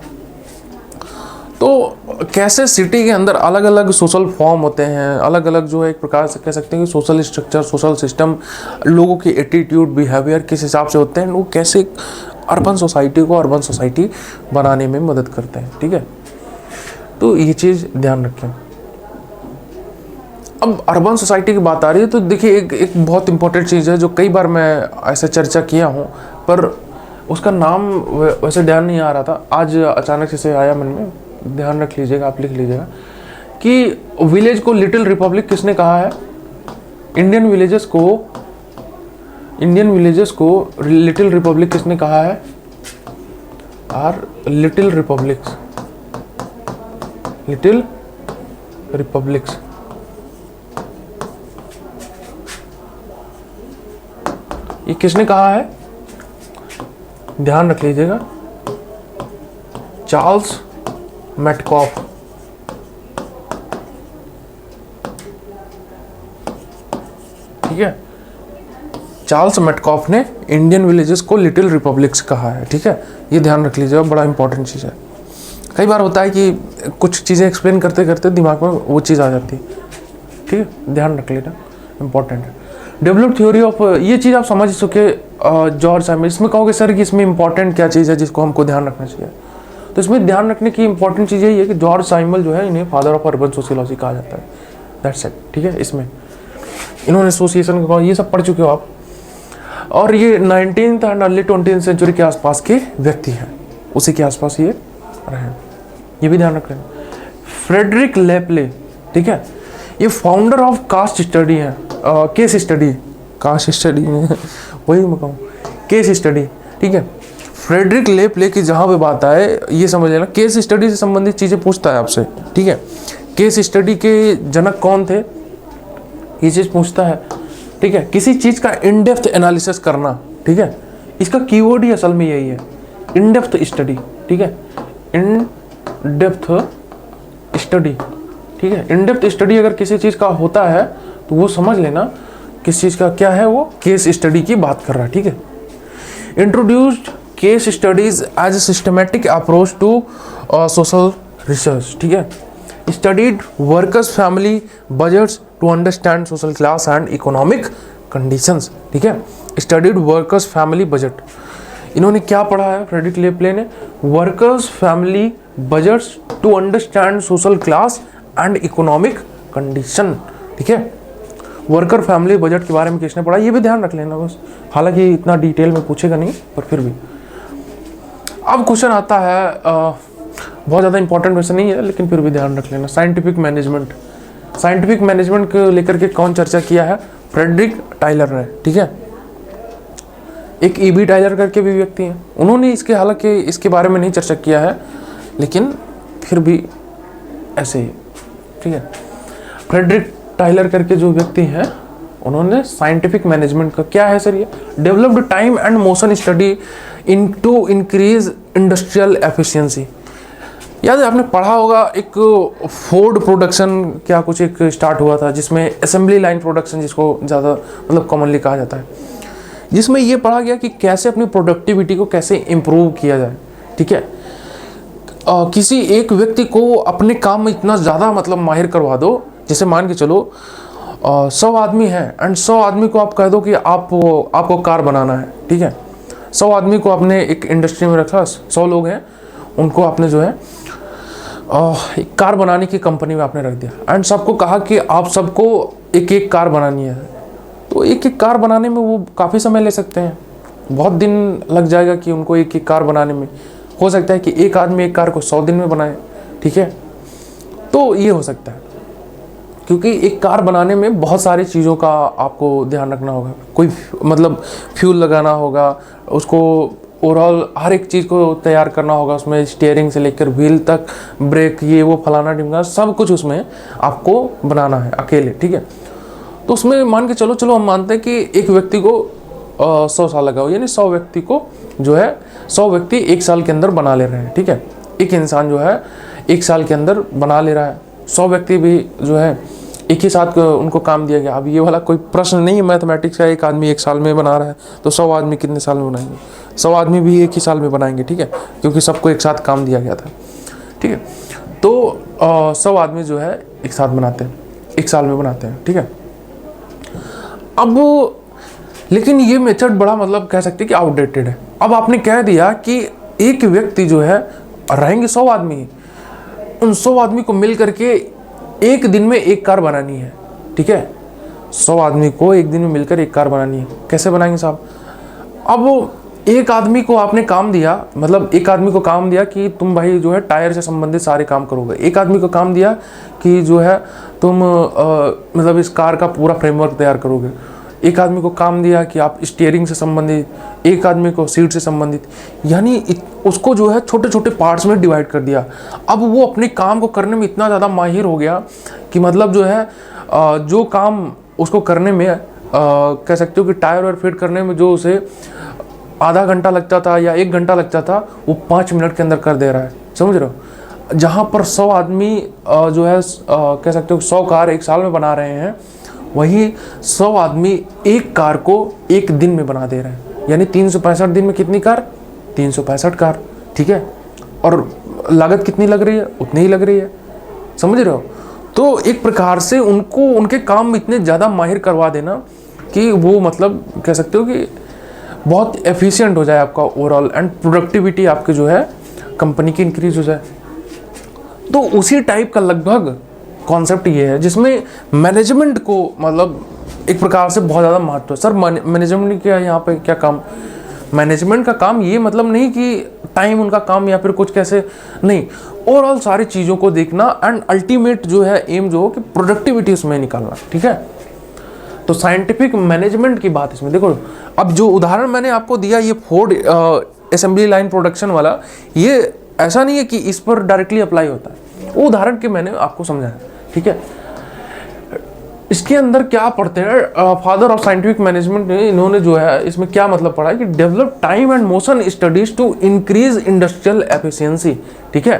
तो कैसे सिटी के अंदर अलग अलग सोशल फॉर्म होते हैं, अलग अलग जो है एक प्रकार से कह सकते हैं कि सोशल स्ट्रक्चर, सोशल सिस्टम, लोगों की एटीट्यूड, बिहेवियर किस हिसाब से होते हैं, वो कैसे अर्बन सोसाइटी को अर्बन सोसाइटी बनाने में मदद करते हैं, ठीक है। तो ये चीज़ ध्यान रखें। अब अर्बन सोसाइटी की बात आ रही है तो देखिए एक बहुत इंपॉर्टेंट चीज़ है जो कई बार मैं ऐसे चर्चा किया हूँ, पर उसका नाम वैसे ध्यान नहीं आ रहा था, आज अचानक से आया मन में, ध्यान रख लीजिएगा, आप लिख लीजिएगा कि विलेज को लिटिल रिपब्लिक किसने कहा है। इंडियन विलेजेस को लिटिल रिपब्लिक किसने कहा है, are little republics, little republics. ये किसने कहा है, ध्यान रख लीजिएगा, चार्ल्स मेटकॉफ, ठीक है, चार्ल्स मेटकॉफ ने इंडियन विलेजेस को लिटिल रिपब्लिक्स कहा है, ठीक है, ये ध्यान रख लीजिएगा, बड़ा इंपॉर्टेंट चीज़ है। कई बार होता है कि कुछ चीज़ें एक्सप्लेन करते करते दिमाग में वो चीज़ आ जाती है, ठीक है, ध्यान रख लेना, इंपॉर्टेंट है। डेवलप थ्योरी ऑफ, ये चीज़ आप समझ चुके जॉर्ज साइमल। इसमें कहोगे सर कि इसमें इंपॉर्टेंट क्या चीज़ है जिसको हमको ध्यान रखना चाहिए, तो इसमें ध्यान रखने की इंपॉर्टेंट चीज़ यही है कि जॉर्ज साइमल जो है इन्हें फादर ऑफ अर्बन सोशियोलॉजी कहा जाता है, दैट्स इट, ठीक है। इसमें इन्होंने एसोसिएशन का ये सब पढ़ चुके हो आप, और ये 19th and early 20th century के आसपास के व्यक्ति हैं, उसी के आसपास ये रहे, ये भी ध्यान रख लेना। फ्रेडरिक लेपले, ठीक है, ये फाउंडर ऑफ कास्ट स्टडी है, केस स्टडी, कास्ट स्टडी वही मैं कहूँ, केस स्टडी, ठीक है। फ्रेडरिक लेपले की जहाँ पे बात आए ये समझ लेना, केस स्टडी से संबंधित चीज़ें पूछता है आपसे, ठीक है। केस स्टडी के जनक कौन थे, ये चीज़ पूछता है, ठीक है। किसी चीज़ का इन डेप्थ एनालिसिस करना, ठीक है, इसका कीवर्ड ही असल में यही है, इन डेप्थ स्टडी, ठीक है, इन डेप्थ स्टडी, ठीक है। इन डेप्थ स्टडी अगर किसी चीज़ का होता है तो वो समझ लेना किस चीज़ का क्या है, वो केस स्टडी की बात कर रहा है, ठीक है। Introduced case studies as a systematic approach to social research, ठीक है। Studied workers family budgets to understand social class and economic conditions, ठीक है। स्टडीड वर्कर्स फैमिली बजट, इन्होंने क्या पढ़ा है फ्रेडरिक लेपले ने, workers family budgets to understand social class and economic condition, ठीक है। वर्कर फैमिली बजट के बारे में किसने पढ़ा, ये भी ध्यान रख लेना बस, हालांकि इतना डिटेल में पूछेगा नहीं पर फिर भी। अब क्वेश्चन आता है, बहुत ज़्यादा इंपॉर्टेंट क्वेश्चन नहीं है लेकिन फिर भी ध्यान रख लेना, साइंटिफिक मैनेजमेंट। साइंटिफिक मैनेजमेंट को लेकर के कौन चर्चा किया है, फ्रेडरिक टाइलर ने, ठीक है। एक ईबी टाइलर करके भी व्यक्ति हैं, उन्होंने इसके हालांकि इसके बारे में नहीं चर्चा किया है लेकिन फिर भी ऐसे ही, ठीक है। फ्रेडरिक टाइलर करके जो व्यक्ति हैं उन्होंने साइंटिफिक मैनेजमेंट का क्या है सर, ये developed time and motion study in to increase industrial efficiency. याद है आपने पढ़ा होगा, एक फोर्ड प्रोडक्शन क्या कुछ एक स्टार्ट हुआ था जिसमें असेंबली लाइन प्रोडक्शन, जिसको ज़्यादा मतलब कॉमनली कहा जाता है, जिसमें ये पढ़ा गया कि कैसे अपनी प्रोडक्टिविटी को कैसे इम्प्रूव किया जाए, ठीक है। किसी एक व्यक्ति को अपने काम में इतना ज़्यादा मतलब माहिर करवा दो, जैसे मान के चलो 100 आदमी है एंड 100 आदमी को आप कह दो कि आपको कार बनाना है, ठीक है। 100 आदमी को आपने एक इंडस्ट्री में रखा, 100 लोग हैं, उनको आपने जो है एक कार बनाने की कंपनी में आपने रख दिया एंड सबको कहा कि आप सबको एक एक कार बनानी है, तो एक एक कार बनाने में वो काफ़ी समय ले सकते हैं, बहुत दिन लग जाएगा कि उनको एक एक कार बनाने में। हो सकता है कि एक आदमी एक कार को 100 दिन में बनाए, ठीक है, तो ये हो सकता है, क्योंकि एक कार बनाने में बहुत सारी चीज़ों का आपको ध्यान रखना होगा। कोई मतलब फ्यूल लगाना होगा, उसको ओवरऑल हर एक चीज़ को तैयार करना होगा, उसमें स्टीयरिंग से लेकर व्हील तक, ब्रेक, ये वो फलाना ढिमका सब कुछ उसमें आपको बनाना है अकेले, ठीक है। तो उसमें मान के चलो हम मानते हैं कि एक व्यक्ति को 100 साल लगा हो, यानी 100 व्यक्ति को जो है 100 व्यक्ति 1 साल के अंदर बना ले रहे हैं, ठीक है। एक इंसान जो है 1 साल के अंदर बना ले रहा है, 100 व्यक्ति भी जो है एक ही साथ उनको काम दिया गया। अब ये वाला कोई प्रश्न नहीं है मैथमेटिक्स का, एक आदमी 1 साल में बना रहा है तो 100 आदमी कितने साल में बनाएंगे, 100 आदमी भी एक ही साल में बनाएंगे, ठीक है, क्योंकि सबको एक साथ काम दिया गया था, ठीक है। तो 100 आदमी जो है एक साथ बनाते हैं, 1 साल में बनाते हैं, ठीक है। अब लेकिन ये मेथड बड़ा मतलब कह सकते हैं कि आउटडेटेड है। अब आपने कह दिया कि एक व्यक्ति जो है रहेंगे 100 आदमी, उन 100 आदमी को मिल करके एक दिन में एक कार बनानी है, ठीक है। 100 आदमी को एक दिन में मिलकर एक कार बनानी है, कैसे बनाएंगे साहब? अब एक आदमी को आपने काम दिया, मतलब एक आदमी को काम दिया कि तुम भाई जो है टायर से संबंधित सारे काम करोगे, एक आदमी को काम दिया कि जो है तुम मतलब इस कार का पूरा फ्रेमवर्क तैयार करोगे, एक आदमी को काम दिया कि आप स्टीयरिंग से संबंधित, एक आदमी को सीट से संबंधित, यानी उसको जो है छोटे छोटे पार्ट्स में डिवाइड कर दिया। अब वो अपने काम को करने में इतना ज़्यादा माहिर हो गया कि मतलब जो है जो काम उसको करने में कह सकते हो कि टायर वायर फिट करने में जो उसे आधा घंटा लगता था या 1 घंटा लगता था, वो 5 मिनट के अंदर कर दे रहा है, समझ रहे हो। जहाँ पर 100 आदमी जो है कह सकते हो 100 कार 1 साल में बना रहे हैं, वही 100 आदमी एक कार को एक दिन में बना दे रहे हैं, यानी 365 दिन में कितनी कार? 365 कार, ठीक है। और लागत कितनी लग रही है? उतनी ही लग रही है, समझ रहे हो। तो एक प्रकार से उनको उनके काम में इतने ज़्यादा माहिर करवा देना कि वो मतलब कह सकते हो कि बहुत एफिशिएंट हो जाए आपका ओवरऑल, एंड प्रोडक्टिविटी आपकी जो है कंपनी की इंक्रीज हो जाए। तो उसी टाइप का लगभग कॉन्सेप्ट ये है, जिसमें मैनेजमेंट को मतलब एक प्रकार से बहुत ज़्यादा महत्व है। सर मैनेजमेंट क्या यहाँ पे क्या काम? मैनेजमेंट का काम ये मतलब नहीं कि टाइम उनका काम या फिर कुछ कैसे, नहीं, ओवरऑल सारी चीज़ों को देखना एंड अल्टीमेट जो है एम जो हो कि प्रोडक्टिविटी उसमें निकालना, ठीक है। तो साइंटिफिक मैनेजमेंट की बात इसमें देखो। अब जो उदाहरण मैंने आपको दिया ये फोर्ड असेंबली लाइन प्रोडक्शन वाला, ये ऐसा नहीं है कि इस पर डायरेक्टली अप्लाई होता है, वो उदाहरण के मैंने आपको समझाया, ठीक है। इसके अंदर क्या पढ़ते हैं फादर ऑफ साइंटिफिक मैनेजमेंट ने, इन्होंने जो है इसमें क्या मतलब पढ़ा है कि develop time and motion studies to increase industrial efficiency, ठीक है।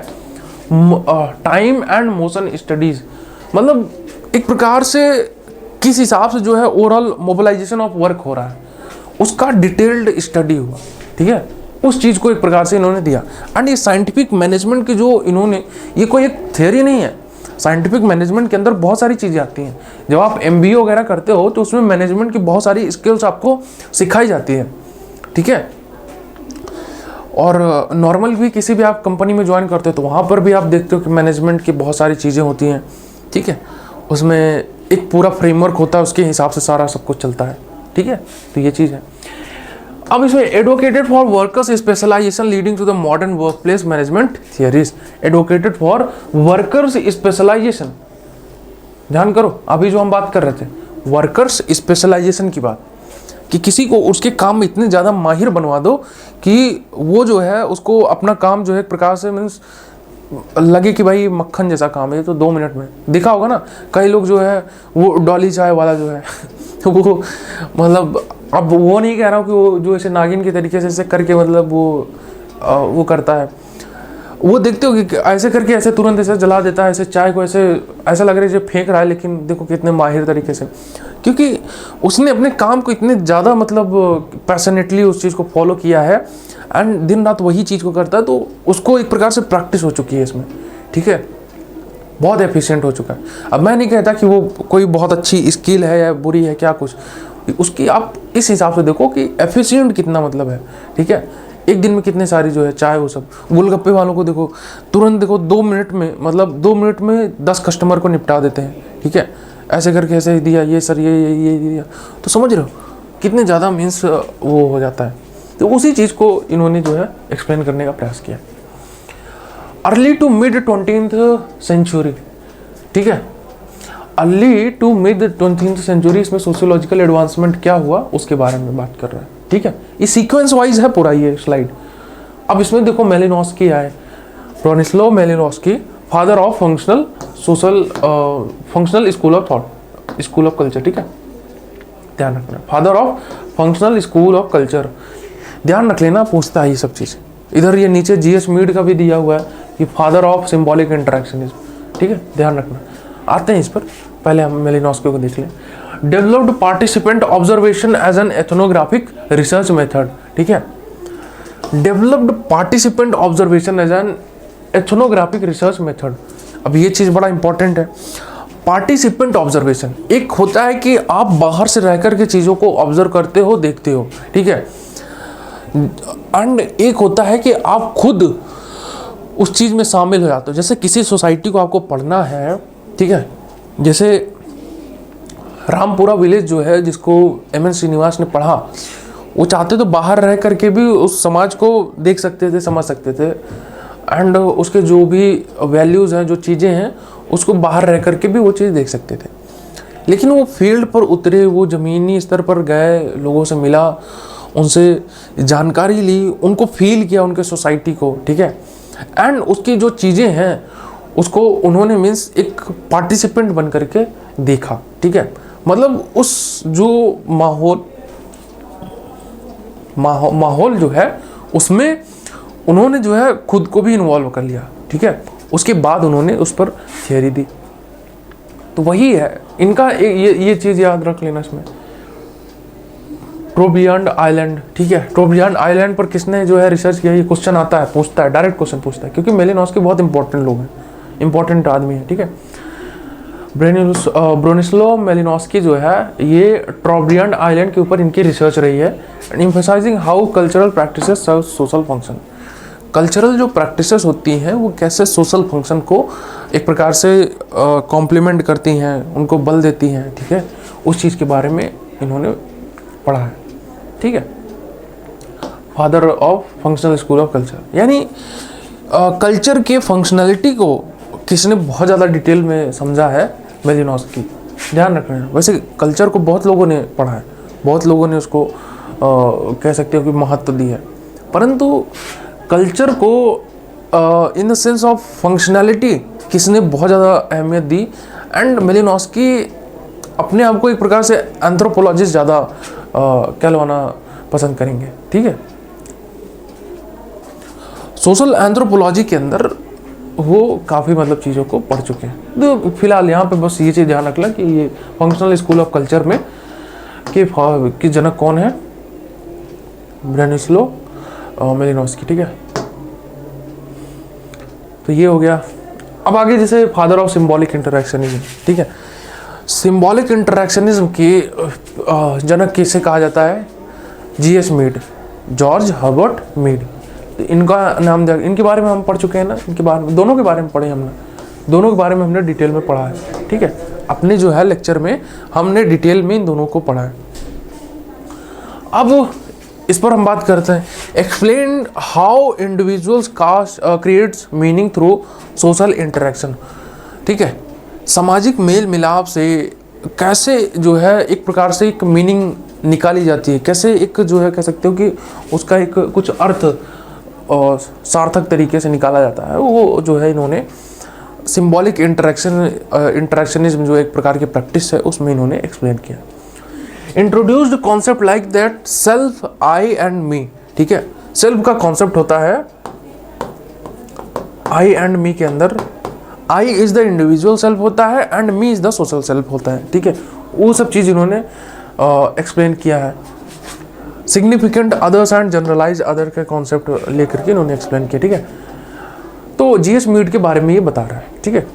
टाइम एंड मोशन स्टडीज मतलब एक प्रकार से किस हिसाब से जो है ओवरऑल मोबिलाइजेशन ऑफ वर्क हो रहा है उसका डिटेल्ड स्टडी हुआ, ठीक है। उस चीज़ को एक प्रकार से इन्होंने दिया। एंड ये साइंटिफिक मैनेजमेंट की जो इन्होंने, ये कोई एक थ्योरी नहीं है, साइंटिफिक मैनेजमेंट के अंदर बहुत सारी चीज़ें आती हैं। जब आप MBA वगैरह करते हो तो उसमें मैनेजमेंट की बहुत सारी स्किल्स आपको सिखाई जाती है, ठीक है। और नॉर्मल भी किसी भी आप कंपनी में ज्वाइन करते हो तो वहाँ पर भी आप देखते हो कि मैनेजमेंट की बहुत सारी चीज़ें होती हैं, ठीक है। उसमें एक पूरा फ्रेमवर्क होता है, उसके हिसाब से सारा सब कुछ चलता है, ठीक है। तो ये चीज़ है। अब इसमें advocated for workers specialisation leading to the modern work place management theories, advocated for workers specialisation, ध्यान करो अभी जो हम बात कर रहे थे वर्कर्स स्पेशलाइजेशन की बात, कि किसी को उसके काम में इतने ज़्यादा माहिर बनवा दो कि वो जो है उसको अपना काम जो है एक प्रकार से मीन्स लगे कि भाई मक्खन जैसा काम है, तो 2 मिनट में देखा होगा ना। कई लोग जो है वो डॉली चाय वाला जो है तो वो मतलब, अब वो नहीं कह रहा हूँ कि वो जो ऐसे नागिन के तरीके से ऐसे करके मतलब वो करता है, वो देखते हो कि ऐसे करके ऐसे तुरंत ऐसे जला देता है, ऐसे चाय को ऐसे ऐसा लग रहा है जैसे फेंक रहा है, लेकिन देखो कितने माहिर तरीके से, क्योंकि उसने अपने काम को इतने ज़्यादा मतलब पैशनेटली उस चीज़ को फॉलो किया है एंड दिन रात वही चीज़ को करता है, तो उसको एक प्रकार से प्रैक्टिस हो चुकी है इसमें, ठीक है, बहुत एफिशिएंट हो चुका है। अब मैं नहीं कहता कि वो कोई बहुत अच्छी स्किल है या बुरी है क्या कुछ, उसकी आप इस हिसाब से देखो कि एफिशिएंट कितना मतलब है, ठीक है। एक दिन में कितने सारी जो है चाय, वो सब गोलगप्पे वालों को देखो, तुरंत देखो 2 मिनट में, मतलब 2 मिनट में 10 कस्टमर को निपटा देते हैं, ठीक है, ऐसे करके ऐसे दिया, ये सर ये दिया, तो समझ रहे हो कितने ज़्यादा मीन्स वो हो जाता है। तो उसी चीज़ को इन्होंने जो है एक्सप्लेन करने का प्रयास किया। Early to mid 20th century, ठीक है, early to mid 20th century, इसमें सोशियोलॉजिकल एडवांसमेंट क्या हुआ उसके बारे में बात कर रहा है, ठीक है। ये सीक्वेंस वाइज है पूरा ये स्लाइड। अब इसमें देखो मेलिनोस्की आए, Bronislav Malinowski, father of functional school of thought, school of culture, ठीक है, ध्यान रखना, father of functional school of culture, ध्यान रख लेना, पूछता है ये सब चीज़। इधर ये नीचे जीएस मीड का भी दिया हुआ है कि फादर ऑफ सिंबॉलिक इंटरेक्शनिज्म, ठीक है, ध्यान रखना। आते हैं इस पर, पहले हम मेलिनोस्की को देख लें। Developed participant observation as an ethnographic research method, ठीक है, developed participant observation as an ethnographic research method. अब ये चीज़ बड़ा इंपॉर्टेंट है, पार्टिसिपेंट ऑब्जर्वेशन, एक होता है कि आप बाहर से रह कर के चीज़ों को ऑब्जर्व करते हो, देखते हो, ठीक है, एंड एक होता है कि आप खुद उस चीज़ में शामिल हो जाते हो। जैसे किसी सोसाइटी को आपको पढ़ना है, ठीक है, जैसे रामपुरा विलेज जो है जिसको एम.एन. श्रीनिवास ने पढ़ा, वो चाहते तो बाहर रह करके भी उस समाज को देख सकते थे, समझ सकते थे, एंड उसके जो भी वैल्यूज़ हैं, जो चीज़ें हैं, उसको बाहर रह करके भी वो चीज़ देख सकते थे। लेकिन वो फील्ड पर उतरे, वो ज़मीनी स्तर पर गए, लोगों से मिला, उनसे जानकारी ली, उनको फील किया उनके सोसाइटी को, ठीक है, एंड उसकी जो चीज़ें हैं उसको उन्होंने मीन्स एक पार्टिसिपेंट बन करके देखा, ठीक है, मतलब उस जो माहौल जो है उसमें उन्होंने जो है खुद को भी इन्वॉल्व कर लिया, ठीक है, उसके बाद उन्होंने उस पर थियरी दी। तो वही है इनका, ये चीज़ याद रख लेना इसमें। ट्रोब्लियांड आइलैंड, ठीक है, ट्रोब्लियांड आइलैंड पर किसने जो है रिसर्च किया, ये क्वेश्चन आता है, पूछता है, डायरेक्ट क्वेश्चन पूछता है, क्योंकि मेलिनोस्की बहुत इंपॉर्टेंट लोग हैं, इंपॉर्टेंट आदमी है, ठीक है। ब्रोनिस्लाव मेलिनोस्की जो है ये ट्रोब्लियांड आइलैंड के ऊपर इनकी रिसर्च रही है, emphasising how cultural practices serve social function. Cultural जो प्रैक्टिसेस होती हैं वो कैसे सोशल फंक्शन को एक प्रकार से कॉम्प्लीमेंट करती हैं, उनको बल देती हैं, ठीक है, उस चीज़ के बारे में इन्होंने पढ़ा है, ठीक है। Father of functional school of culture, यानी कल्चर के फंक्शनलिटी को किसने बहुत ज़्यादा डिटेल में समझा है, मेलिनोस्की, ध्यान रखना है। वैसे कल्चर को बहुत लोगों ने पढ़ा है, बहुत लोगों ने उसको कह सकते हो कि महत्व दी है, परंतु कल्चर को in the sense of functionality किसने बहुत ज़्यादा अहमियत दी, एंड मेलिनोस्की अपने आप को एक प्रकार से एंथ्रोपोलॉजिस्ट ज़्यादा कहलवाना पसंद करेंगे, ठीक है। सोशल एंथ्रोपोलॉजी के अंदर वो काफ़ी मतलब चीज़ों को पढ़ चुके हैं। तो फिलहाल यहाँ पे बस ये चीज़ ध्यान रखना कि ये फंक्शनल स्कूल ऑफ कल्चर में कि जनक कौन है, ब्रोनिस्लाव मेलिनोस्की, ठीक है। तो ये हो गया। अब आगे जैसे फादर ऑफ सिंबॉलिक इंटरेक्शनिज्म, ठीक है, सिंबॉलिक इंटरेक्शनिज्म के जनक किसे कहा जाता है, G S Mead, George Herbert Mead. तो इनका नाम, इनके बारे में हम पढ़ चुके हैं ना, इनके बारे में, दोनों के बारे में पढ़े हमने, दोनों के बारे में हमने डिटेल में पढ़ा है, ठीक है, अपने जो है लेक्चर में हमने डिटेल में इन दोनों को पढ़ा है। अब इस पर हम बात करते हैं, explain how individuals cast creates meaning through social interaction, ठीक है, सामाजिक मेल मिलाप से कैसे जो है एक प्रकार से एक मीनिंग निकाली जाती है, कैसे एक जो है कह सकते हो कि उसका एक कुछ अर्थ सार्थक तरीके से निकाला जाता है, वो जो है इन्होंने सिंबॉलिक इंटरेक्शनिज्म जो एक प्रकार की प्रैक्टिस है उसमें इन्होंने एक्सप्लेन किया। Introduced concept like that self, I and me, ठीक है, सेल्फ का कॉन्सेप्ट होता है आई एंड मी के अंदर, I is the individual self होता है and me is the social self होता है, ठीक है, वो सब चीज़ इन्होंने एक्सप्लेन किया है। Significant others and generalise other के कॉन्सेप्ट लेकर के इन्होंने एक्सप्लेन किया, ठीक है। तो जीएस मीड के बारे में ये बता रहा है, ठीक है।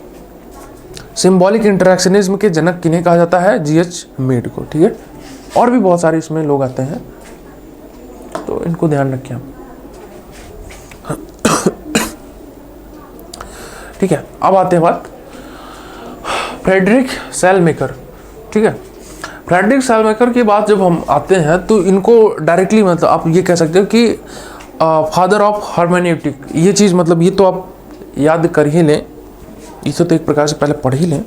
सिंबॉलिक इंटरेक्शनिज्म के जनक किन्हें कहा जाता है, जीएस मीड को, ठीक है। और भी बहुत सारे इसमें लोग आते हैं, तो इनको ध्यान रखिए आप। ठीक है, अब आते हैं बात फ्रेडरिक सेलमेकर। ठीक है, फ्रेडरिक सेलमेकर की बात जब हम आते हैं तो इनको डायरेक्टली मतलब आप ये कह सकते हो कि फादर ऑफ हार्मेन्यूटिक, ये चीज़ मतलब ये तो आप याद कर ही लें, इसे तो एक प्रकार से पहले पढ़ ही लें।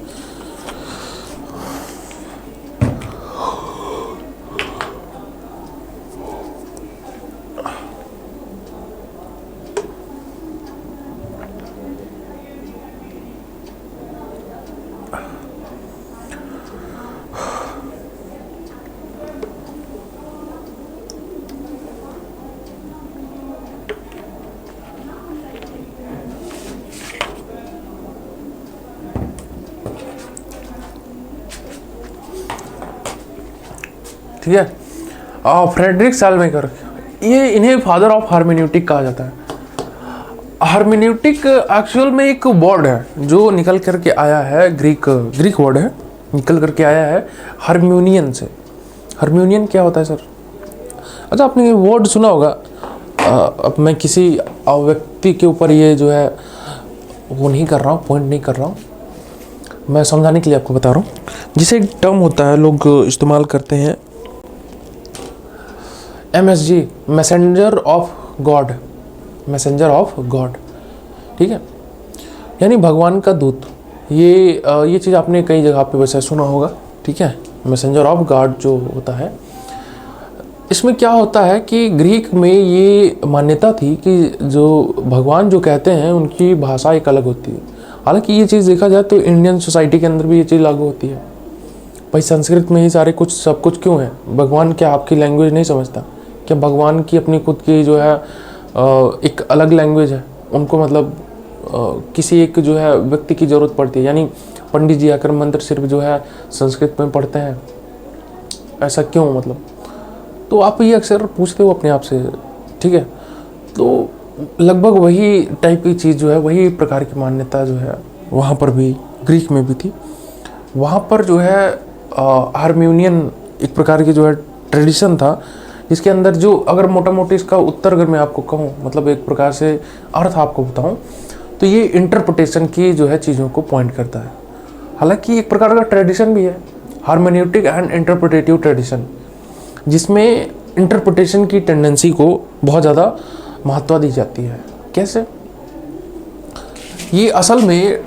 ठीक है, फ्रेडरिक सेलमेकर, ये इन्हें फादर ऑफ हार्मेन्यूटिक कहा जाता है। हार्मेन्यूटिक एक्चुअल में एक वर्ड है जो निकल करके आया है, ग्रीक वर्ड है, निकल करके आया है हारमोनियन से। हारमोनियन क्या होता है सर? अच्छा, आपने ये वर्ड सुना होगा। अब मैं किसी व्यक्ति के ऊपर ये जो है वो नहीं कर रहा हूँ, पॉइंट नहीं कर रहा हूँ, मैं समझाने के लिए आपको बता रहा हूँ। जिसे एक टर्म होता है लोग इस्तेमाल करते हैं, MSG, messenger of God, messenger of God. ठीक है, यानी भगवान का दूत। ये चीज़ आपने कई जगह पे वैसे सुना होगा। ठीक है, मैसेंजर ऑफ गॉड जो होता है, इसमें क्या होता है कि ग्रीक में ये मान्यता थी कि जो भगवान जो कहते हैं उनकी भाषा एक अलग होती है। हालांकि ये चीज़ देखा जाए तो इंडियन सोसाइटी के अंदर भी ये चीज़ लागू होती है। भाई संस्कृत में ही सारे कुछ सब कुछ क्यों है? भगवान क्या आपकी लैंग्वेज नहीं समझता क्या? भगवान की अपनी खुद की जो है एक अलग लैंग्वेज है, उनको मतलब किसी एक जो है व्यक्ति की ज़रूरत पड़ती है। यानी पंडित जी आकर मंत्र सिर्फ जो है संस्कृत में पढ़ते हैं, ऐसा क्यों मतलब? तो आप ये अक्सर पूछते हो अपने आप से। ठीक है, तो लगभग वही टाइप की चीज़ जो है, वही प्रकार की मान्यता जो है वहाँ पर भी ग्रीक में भी थी। वहाँ पर जो है हारमोनियन एक प्रकार की जो है ट्रेडिशन था, जिसके अंदर जो अगर मोटा मोटी इसका उत्तर अगर मैं आपको कहूँ, मतलब एक प्रकार से अर्थ आपको बताऊँ, तो ये इंटरप्रिटेशन की जो है चीज़ों को पॉइंट करता है। हालांकि एक प्रकार का ट्रेडिशन भी है, हार्मेन्यूटिक एंड इंटरप्रिटेटिव ट्रेडिशन, जिसमें इंटरप्रिटेशन की टेंडेंसी को बहुत ज़्यादा महत्व दी जाती है। कैसे? ये असल में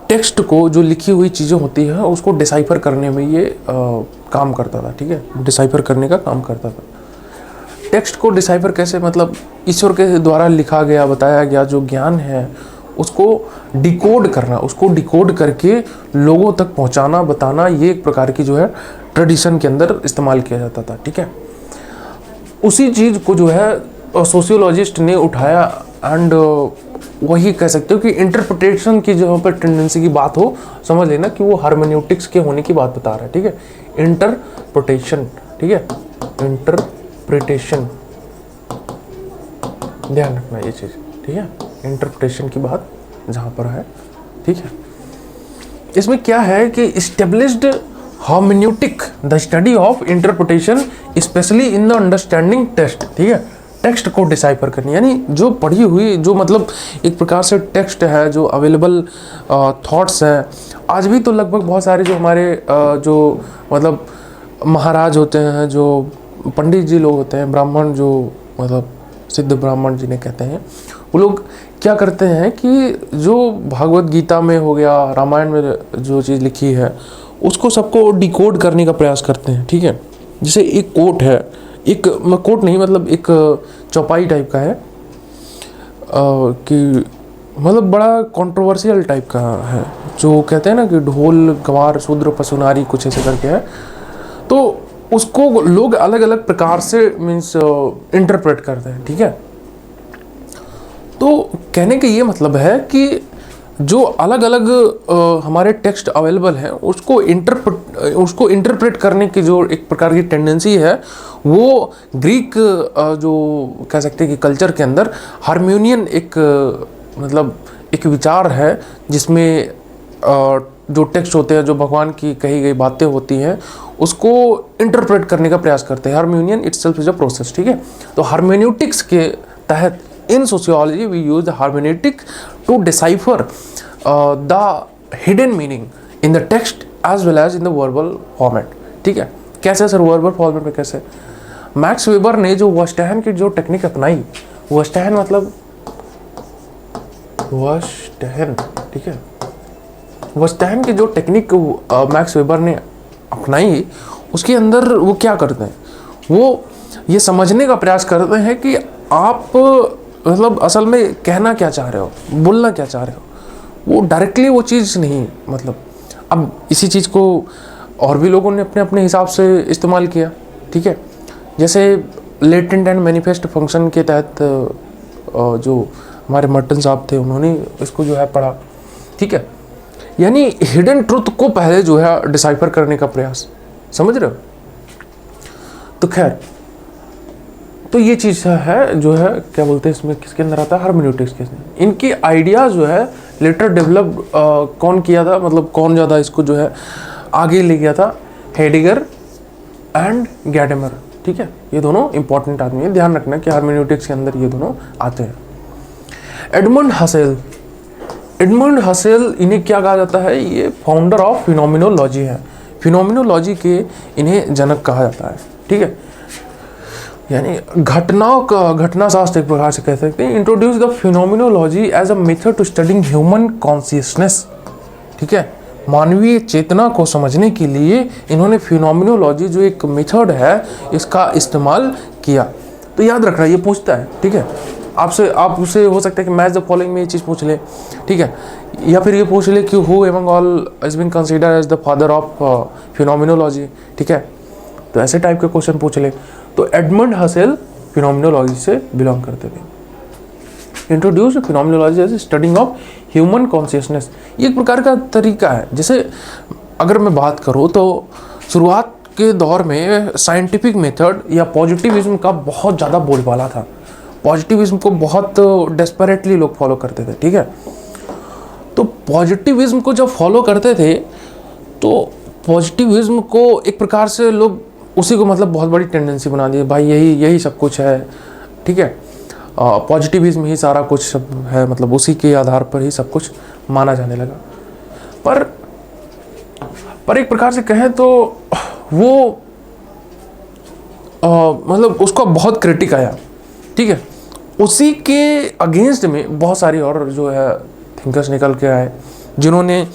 टेक्स्ट को, जो लिखी हुई चीज़ें होती हैं, उसको डिसाइफर करने में ये काम करता था। ठीक है, डिसाइफर करने का काम करता था। टेक्स्ट को डिसाइफर कैसे? मतलब ईश्वर के द्वारा लिखा गया, बताया गया जो ज्ञान है उसको डिकोड करना, उसको डिकोड करके लोगों तक पहुंचाना, बताना, ये एक प्रकार की जो है ट्रेडिशन के अंदर इस्तेमाल किया जाता था। ठीक है, उसी चीज़ को जो है सोशियोलॉजिस्ट ने उठाया एंड वही कह सकते हो कि इंटरप्रिटेशन की जहाँ पर टेंडेंसी की बात हो, समझ लेना कि वो हार्मेन्यूटिक्स के होने की बात बता रहा है। ठीक है, इंटरप्रिटेशन। ठीक है, इंटरप्रिटेशन, ध्यान रखना ये चीज़। ठीक है, इंटरप्रिटेशन की बात जहाँ पर है। ठीक है, इसमें क्या है कि established hermeneutic the study of interpretation specially in the understanding text. ठीक है, टेक्स्ट को डिसाइफर करनी, यानी जो पढ़ी हुई, जो मतलब एक प्रकार से टेक्स्ट है, जो अवेलेबल थॉट्स हैं। आज भी तो लगभग बहुत सारे जो हमारे जो मतलब महाराज होते हैं, जो पंडित जी लोग होते हैं, ब्राह्मण जो मतलब सिद्ध ब्राह्मण जिन्हें कहते हैं, वो लोग क्या करते हैं कि जो भागवत गीता में हो गया, रामायण में जो चीज़ लिखी है, उसको सबको डिकोड करने का प्रयास करते हैं। ठीक है, जैसे एक कोट है, एक कोट नहीं मतलब एक चौपाई टाइप का है कि मतलब बड़ा कंट्रोवर्शियल टाइप का है, जो कहते हैं ना कि ढोल गवार शूद्र पशु नारी, कुछ ऐसे करके है। तो उसको लोग अलग अलग प्रकार से मीन्स इंटरप्रेट करते हैं। ठीक है, तो कहने का ये मतलब है कि जो अलग अलग हमारे टेक्स्ट अवेलेबल हैं, उसको इंटरप्रेट करने की जो एक प्रकार की टेंडेंसी है, वो ग्रीक जो कह सकते हैं कि कल्चर के अंदर हार्मोनियन एक मतलब एक विचार है, जिसमें जो टेक्स्ट होते हैं, जो भगवान की कही गई बातें होती हैं, उसको इंटरप्रेट करने का प्रयास करते हैं। Hermeneutic itself is a process. ठीक है, तो हार्मेन्यूटिक्स के तहत in sociology we use the hermeneutic to decipher the hidden meaning in the text as well as in the verbal format. ठीक है, कैसे सर वर्बल फॉर्मेट में कैसे? मैक्स वेबर ने जो वर्स्टैहन की जो टेक्निक अपनाई, वर्स्टैहन मतलब वर्स्टैहन, ठीक है, वर्स्टैहन की जो टेक्निक मैक्स वेबर ने अपनाई, उसके अंदर वो क्या करते हैं, वो ये समझने का प्रयास करते हैं कि आप मतलब असल में कहना क्या चाह रहे हो, बोलना क्या चाह रहे हो। वो डायरेक्टली वो चीज़ नहीं, मतलब अब इसी चीज़ को और भी लोगों ने अपने अपने हिसाब से इस्तेमाल किया। ठीक है, जैसे लेटेंट एंड मैनिफेस्ट फंक्शन के तहत जो हमारे मर्टन साहब थे उन्होंने इसको जो है पढ़ा। ठीक है, यानी हिडन ट्रुथ को पहले जो है डिसाइफर करने का प्रयास, समझ रहे हो। तो खैर, तो ये चीज़ है जो है क्या बोलते हैं इसमें, किसके अंदर आता है, हार्मेन्यूटिक्स के अंदर। इनकी आइडियाज़ जो है लेटर डेवलप कौन किया था, मतलब कौन ज़्यादा इसको जो है आगे ले गया था, हेडिगर एंड गैडेमर। ठीक है, ये दोनों इंपॉर्टेंट आदमी है, ध्यान रखना कि हार्मेन्यूटिक्स के अंदर ये दोनों आते हैं। एडमंड हसेल, एडमंड हसेल इन्हें क्या कहा जाता है, ये फाउंडर ऑफ फिनोमिनोलॉजी है। फिनोमिनोलॉजी के इन्हें जनक कहा जाता है। ठीक है, यानी घटनाओं का घटना शास्त्र एक प्रकार से कह सकते हैं। Introduce the phenomenology as a method to studying human consciousness. ठीक है, मानवीय चेतना को समझने के लिए इन्होंने फिनोमिनोलॉजी जो एक मेथड है इसका इस्तेमाल किया। तो याद रखना, ये पूछता है, ठीक है, आपसे, आप उससे हो सकता है कि मैच द फॉलोइंग में ये चीज़ पूछ ले। ठीक है, या फिर ये पूछ ले कि who among all is been considered as the father of phenomenology. ठीक है, तो ऐसे टाइप के क्वेश्चन पूछ ले। तो एडमंड हसेल फिनोमिनोलॉजी से बिलोंग करते थे। Introduce phenomenology as studying of human consciousness, ये एक प्रकार का तरीका है। जैसे अगर मैं बात करूँ तो शुरुआत के दौर में साइंटिफिक मेथड या पॉजिटिविज्म का बहुत ज़्यादा बोलबाला था। पॉजिटिविज्म को बहुत डेस्परेटली लोग फॉलो करते थे। ठीक है, तो पॉजिटिविज्म को जब फॉलो करते थे तो पॉजिटिविज्म को एक प्रकार से लोग उसी को मतलब बहुत बड़ी टेंडेंसी बना दी, भाई यही सब कुछ है। ठीक है, पॉजिटिविज्म ही सारा कुछ सब है, मतलब उसी के आधार पर ही सब कुछ माना जाने लगा। पर एक प्रकार से कहें तो वो मतलब उसका बहुत क्रिटिक आया। ठीक है, उसी के अगेंस्ट में बहुत सारी और जो है थिंकर्स निकल के आए जिन्होंने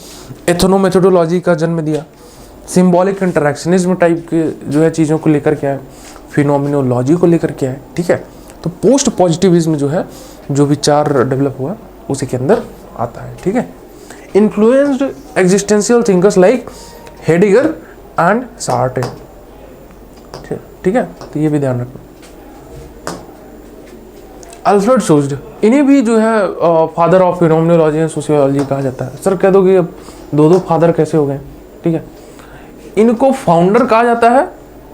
एथनोमेथोडोलॉजी का जन्म दिया, सिंबॉलिक इंटरैक्शनिज्म टाइप के जो है चीज़ों को लेकर के आए, फिनोमिनोलॉजी को लेकर के आए। ठीक है, तो पोस्ट पॉजिटिविज्म जो है जो विचार डेवलप हुआ उसी के अंदर आता है। ठीक है, influenced existential thinkers like Heidegger and Sartre. ठीक है, तो ये भी ध्यान रखना। अल्फ्रेड सोज्ड, इन्हें भी जो है father of phenomenology and sociology कहा जाता है। सर कह दो कि अब दो फादर कैसे हो गए? ठीक है, इनको फाउंडर कहा जाता है,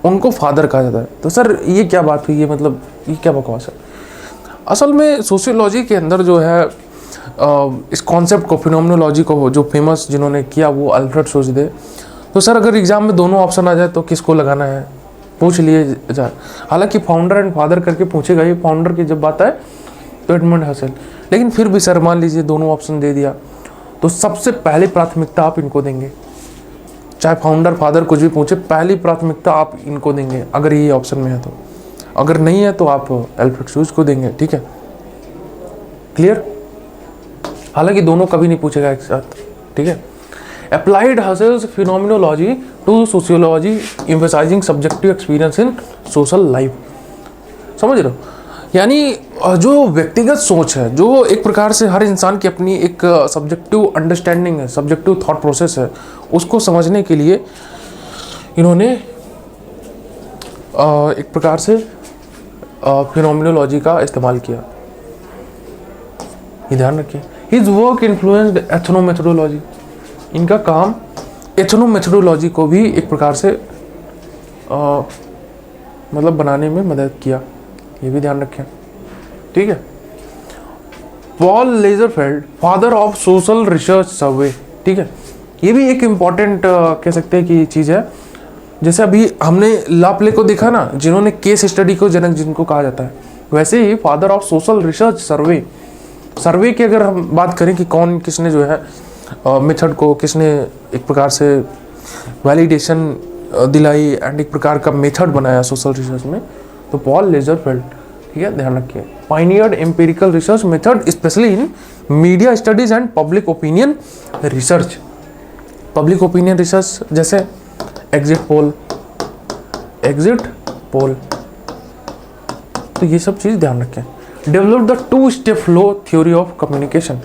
उनको फादर कहा जाता है। तो सर ये क्या बात हुई, ये मतलब ये क्या बकवास है? असल में सोशियोलॉजी के अंदर जो है इस कॉन्सेप्ट को, फिनोमिनोलॉजी को जो फेमस जिन्होंने किया वो अल्फ्रेड सोज्ड थे। तो सर अगर एग्जाम में दोनों ऑप्शन आ जाए तो किसको लगाना है, पूछ लिए जाए। हालांकि फाउंडर एंड फादर करके पूछेगा ही, फाउंडर की जब बात आए तो एडमंड हसेल। लेकिन फिर भी सर मान लीजिए दोनों ऑप्शन दे दिया तो सबसे पहले प्राथमिकता आप इनको देंगे, चाहे फाउंडर फादर कुछ भी पूछे, पहली प्राथमिकता आप इनको देंगे अगर ये ऑप्शन में है तो। अगर नहीं है तो आप अल्फ्रेड सोज्ड को देंगे। ठीक है, क्लियर? हालांकि दोनों कभी नहीं पूछेगा एक साथ। ठीक है, applied Husserl's phenomenology to sociology emphasising subjective experience in social life. समझ रहे हो, यानी जो व्यक्तिगत सोच है, जो एक प्रकार से हर इंसान की अपनी एक सब्जेक्टिव अंडरस्टैंडिंग है, सब्जेक्टिव थॉट प्रोसेस है, उसको समझने के लिए इन्होंने एक प्रकार से फिनोमिनोलॉजी का इस्तेमाल किया। ये ध्यान रखिए। हिज वर्क इन्फ्लुएंस्ड एथनोमेथोडोलॉजी, इनका काम एथनोमेथोडोलॉजी को भी एक प्रकार से मतलब बनाने में मदद किया, ये भी ध्यान रखें। ठीक है, Paul Lazarsfeld, father of social research survey. ठीक है, ये भी एक इम्पॉर्टेंट कह सकते हैं कि चीज़ है। जैसे अभी हमने लाप्ले को देखा ना, जिन्होंने केस स्टडी को जनक जिनको कहा जाता है, वैसे ही फादर ऑफ सोशल रिसर्च सर्वे सर्वे की अगर हम बात करें कि कौन किसने जो है मेथड को किसने एक प्रकार से वैलिडेशन दिलाई एंड एक प्रकार का मेथड बनाया सोशल रिसर्च में, तो पॉल लेजरफेल्ड, ठीक है, ध्यान रखिए। Pioneered empirical research method specially in media studies and public opinion research. Public opinion research जैसे एग्जिट पोल, तो ये सब चीज़ ध्यान रखें। Develop the 2 step flow theory of communication,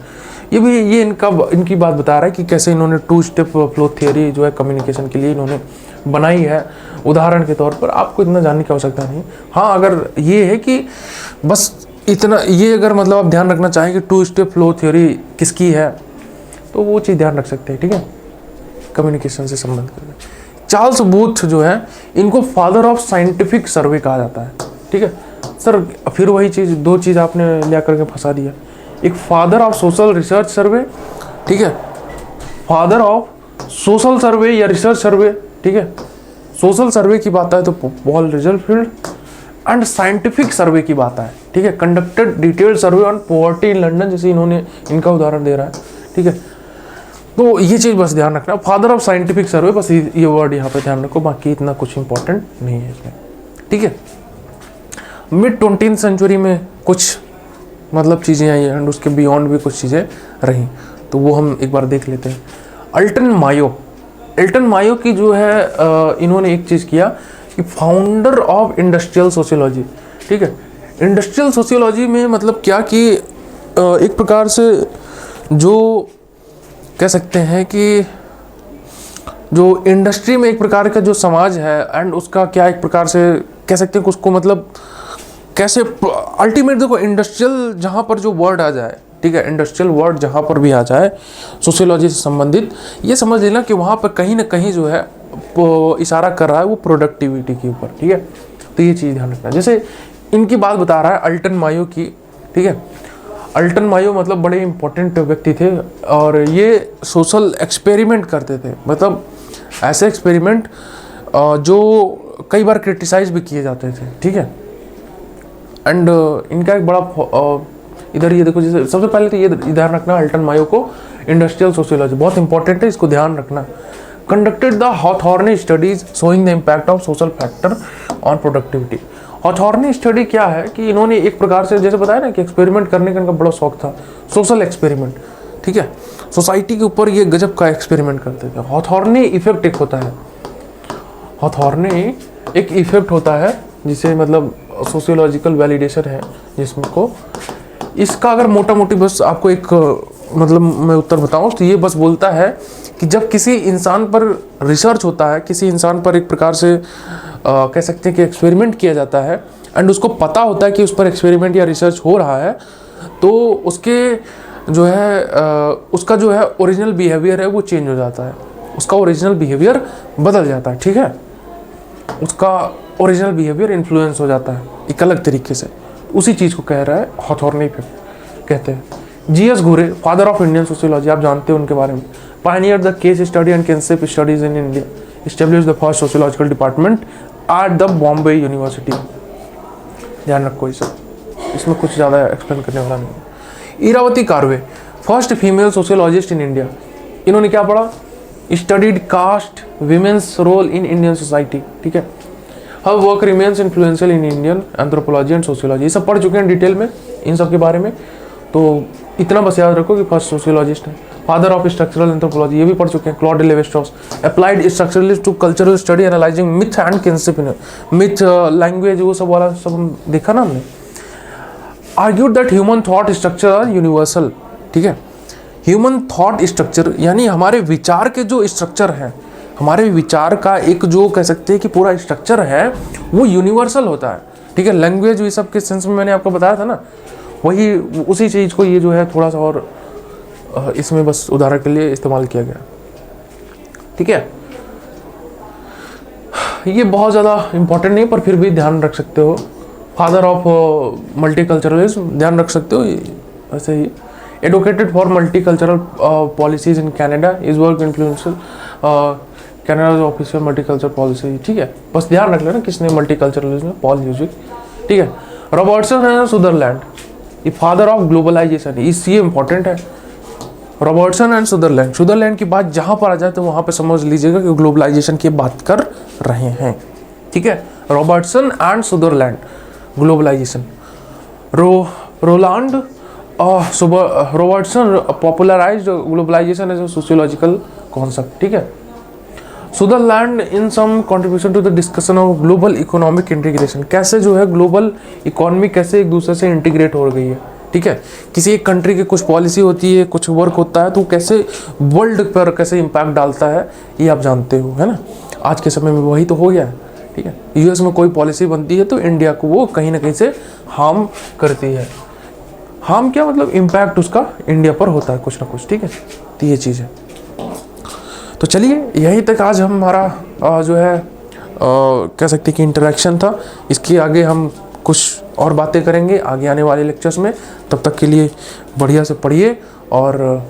ये इनकी बात बता रहा है कि कैसे इन्होंने 2 स्टेप फ्लो थ्योरी जो है कम्युनिकेशन के लिए इन्होंने बनाई है। उदाहरण के तौर पर आपको इतना जानने की आवश्यकता नहीं, हाँ अगर ये है कि बस इतना, ये अगर मतलब आप ध्यान रखना चाहें कि 2 स्टेप फ्लो थ्योरी किसकी है, तो वो चीज़ ध्यान रख सकते हैं, ठीक है, कम्युनिकेशन से संबंध करके। चार्ल्स बूथ जो है, इनको फादर ऑफ साइंटिफिक सर्वे कहा जाता है, ठीक है। सर फिर वही चीज़, 2 चीज़ आपने लिया करके फंसा दिया, एक father of social research survey, ठीक है, फादर ऑफ सोशल सर्वे या रिसर्च सर्वे, ठीक है। सोशल सर्वे की बात है तो पॉल लेजरफील्ड, एंड साइंटिफिक सर्वे की बात है, ठीक है, conducted detailed survey on poverty in London, जैसे इन्होंने इनका उदाहरण दे रहा है, ठीक है। तो ये चीज़ बस ध्यान रखना, फादर ऑफ साइंटिफिक सर्वे, बस ये वर्ड यहाँ पे ध्यान रखो, बाकी इतना कुछ इंपॉर्टेंट नहीं है इसमें, ठीक है। मिड 20th सेंचुरी में कुछ मतलब चीज़ें आई एंड उसके बियॉन्ड भी कुछ चीज़ें रहीं, तो वो हम एक बार देख लेते हैं। एल्टन मायो की जो है इन्होंने एक चीज़ किया कि फाउंडर ऑफ इंडस्ट्रियल सोशियोलॉजी, ठीक है। इंडस्ट्रियल सोशियोलॉजी में मतलब क्या कि एक प्रकार से जो कह सकते हैं कि जो इंडस्ट्री में एक प्रकार का जो समाज है एंड उसका क्या एक प्रकार से कह सकते हैं कि उसको मतलब कैसे अल्टीमेट, देखो इंडस्ट्रियल जहाँ पर जो वर्ड आ जाए, ठीक है, इंडस्ट्रियल वर्ड जहाँ पर भी आ जाए सोशियोलॉजी से संबंधित, ये समझ लेना कि वहाँ पर कहीं ना कहीं जो है इशारा कर रहा है वो प्रोडक्टिविटी के ऊपर, ठीक है। तो ये चीज़ ध्यान रखना। जैसे इनकी बात बता रहा है अल्टन मायो की, ठीक है। अल्टन मायो मतलब बड़े इंपॉर्टेंट व्यक्ति थे और ये सोशल एक्सपेरिमेंट करते थे, मतलब ऐसे एक्सपेरिमेंट जो कई बार क्रिटिसाइज भी किए जाते थे, ठीक है। एंड इनका एक बड़ा इधर ये देखो, जैसे सबसे पहले तो ये ध्यान रखना, अल्टन मायो को इंडस्ट्रियल सोशियोलॉजी बहुत इंपॉर्टेंट है, इसको ध्यान रखना। Conducted the Hawthorne studies showing the impact of social factor on productivity. Hawthorne study क्या है कि इन्होंने एक प्रकार से जैसे बताया ना कि एक्सपेरिमेंट करने का इनका बड़ा शौक था, सोशल एक्सपेरिमेंट, ठीक है, सोसाइटी के ऊपर ये गजब का एक्सपेरिमेंट करते थे। हॉथॉर्ने इफेक्ट एक होता है, हॉथॉर्ने एक इफेक्ट होता है जिसे मतलब सोशियोलॉजिकल वैलिडेशन है जिसको, इसका अगर मोटा मोटी बस आपको एक मतलब मैं उत्तर बताऊं तो ये बस बोलता है कि जब किसी इंसान पर रिसर्च होता है, किसी इंसान पर एक प्रकार से कह सकते हैं कि एक्सपेरिमेंट किया जाता है एंड उसको पता होता है कि उस पर एक्सपेरिमेंट या रिसर्च हो रहा है, तो उसके जो है उसका जो है ओरिजिनल बिहेवियर है वो चेंज हो जाता है, उसका ओरिजिनल बिहेवियर बदल जाता है, ठीक है, उसका ओरिजिनल बिहेवियर इन्फ्लुएंस हो जाता है एक अलग तरीके से। उसी चीज़ को कह रहा है हॉथॉर्ने इफेक्ट कहते हैं। जीएस घुरे, फादर ऑफ इंडियन सोशियोलॉजी, आप जानते हो उनके बारे में। Pioneer the case study and concept studies in India, establish the first sociological department at the Bombay university. ध्यान रखो ये सब, इसमें कुछ ज़्यादा एक्सप्लेन करने वाला नहीं है। Irawati Karve, first female sociologist in India, इन्होंने क्या पढ़ा, studied caste women's role in Indian society, ठीक है। Her work remains influential in Indian anthropology and sociology, ये सब पढ़ चुके हैं डिटेल में इन सब के बारे में, तो इतना बस याद रखो कि फर्स्ट सोशियोलॉजिस्ट है। फादर ऑफ स्ट्रक्चरल एंथ्रोपोलॉजी, ये भी पढ़ चुके हैं, Claude Levi Strauss. Applied structuralist to cultural study analysing myth and concept, myth language वो सब वाला सब हम देखा ना हमने। Argued that human thought structure are universal, ठीक है। ह्यूमन थॉट स्ट्रक्चर यानी हमारे विचार के जो स्ट्रक्चर हैं, हमारे विचार का एक जो कह सकते हैं कि पूरा स्ट्रक्चर है वो यूनिवर्सल होता है, ठीक है। लैंग्वेज ये सब के सेंस में मैंने आपको बताया था ना, वही उसी चीज़ को ये जो है थोड़ा सा और इसमें बस उदाहरण के लिए इस्तेमाल किया गया, ठीक है। ये बहुत ज़्यादा इम्पोर्टेंट नहीं पर फिर भी ध्यान रख सकते हो। फादर ऑफ मल्टीकल्चरलिज्म ध्यान रख सकते हो, ऐसे ही। Advocated for multicultural policies in Canada, is work influential Canada official multicultural policy, ठीक है। बस ध्यान रख लेना किसने मल्टीकल्चरलिज्म पॉल यूजिक, ठीक है। रॉबर्टसन एंड सुदरलैंड, ये फादर ऑफ ग्लोबलाइजेशन, इसलिए इंपॉर्टेंट है। रॉबर्टसन एंड सुदरलैंड, सुदरलैंड की बात जहाँ पर आ जाए तो वहाँ पे समझ लीजिएगा कि ग्लोबलाइजेशन की बात कर रहे हैं, ठीक है। Robertson and Sutherland, globalisation. Roland Robertson popularised globalisation as a sociological concept, ठीक है। Sutherland in some contribution to the discussion of global economic integration, कैसे जो है ग्लोबल इकोनॉमी कैसे एक दूसरे से इंटीग्रेट हो गई है, ठीक है। किसी एक कंट्री की कुछ पॉलिसी होती है, कुछ वर्क होता है, तो कैसे वर्ल्ड पर कैसे इम्पैक्ट डालता है ये आप जानते हो, है ना। आज के समय में वही तो हो गया है, ठीक है। यूएस में कोई पॉलिसी बनती है तो इंडिया को वो कहीं ना कहीं से हार्म करती है। हार्म क्या मतलब, इम्पैक्ट उसका इंडिया पर होता है कुछ ना कुछ, ठीक है। तो ये चीज़ है। तो चलिए यहीं तक आज हमारा जो है कह सकते हैं कि इंटरेक्शन था। इसके आगे हम कुछ और बातें करेंगे आगे आने वाले लेक्चर्स में। तब तक के लिए बढ़िया से पढ़िए और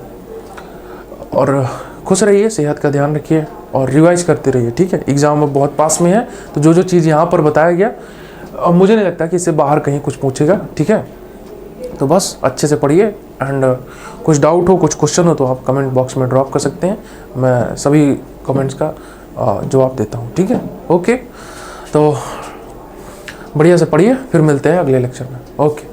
खुश रहिए, सेहत का ध्यान रखिए और रिवाइज करते रहिए, ठीक है। एग्ज़ाम में बहुत पास में है, तो जो जो चीज़ यहाँ पर बताया गया मुझे नहीं लगता कि इससे बाहर कहीं कुछ पूछेगा, ठीक है। तो बस अच्छे से पढ़िए एंड कुछ डाउट हो, कुछ क्वेश्चन हो तो आप कमेंट बॉक्स में ड्रॉप कर सकते हैं। मैं सभी कमेंट्स का जवाब देता हूँ, ठीक है। ओके, तो बढ़िया से पढ़िए, फिर मिलते हैं अगले लेक्चर में। ओके।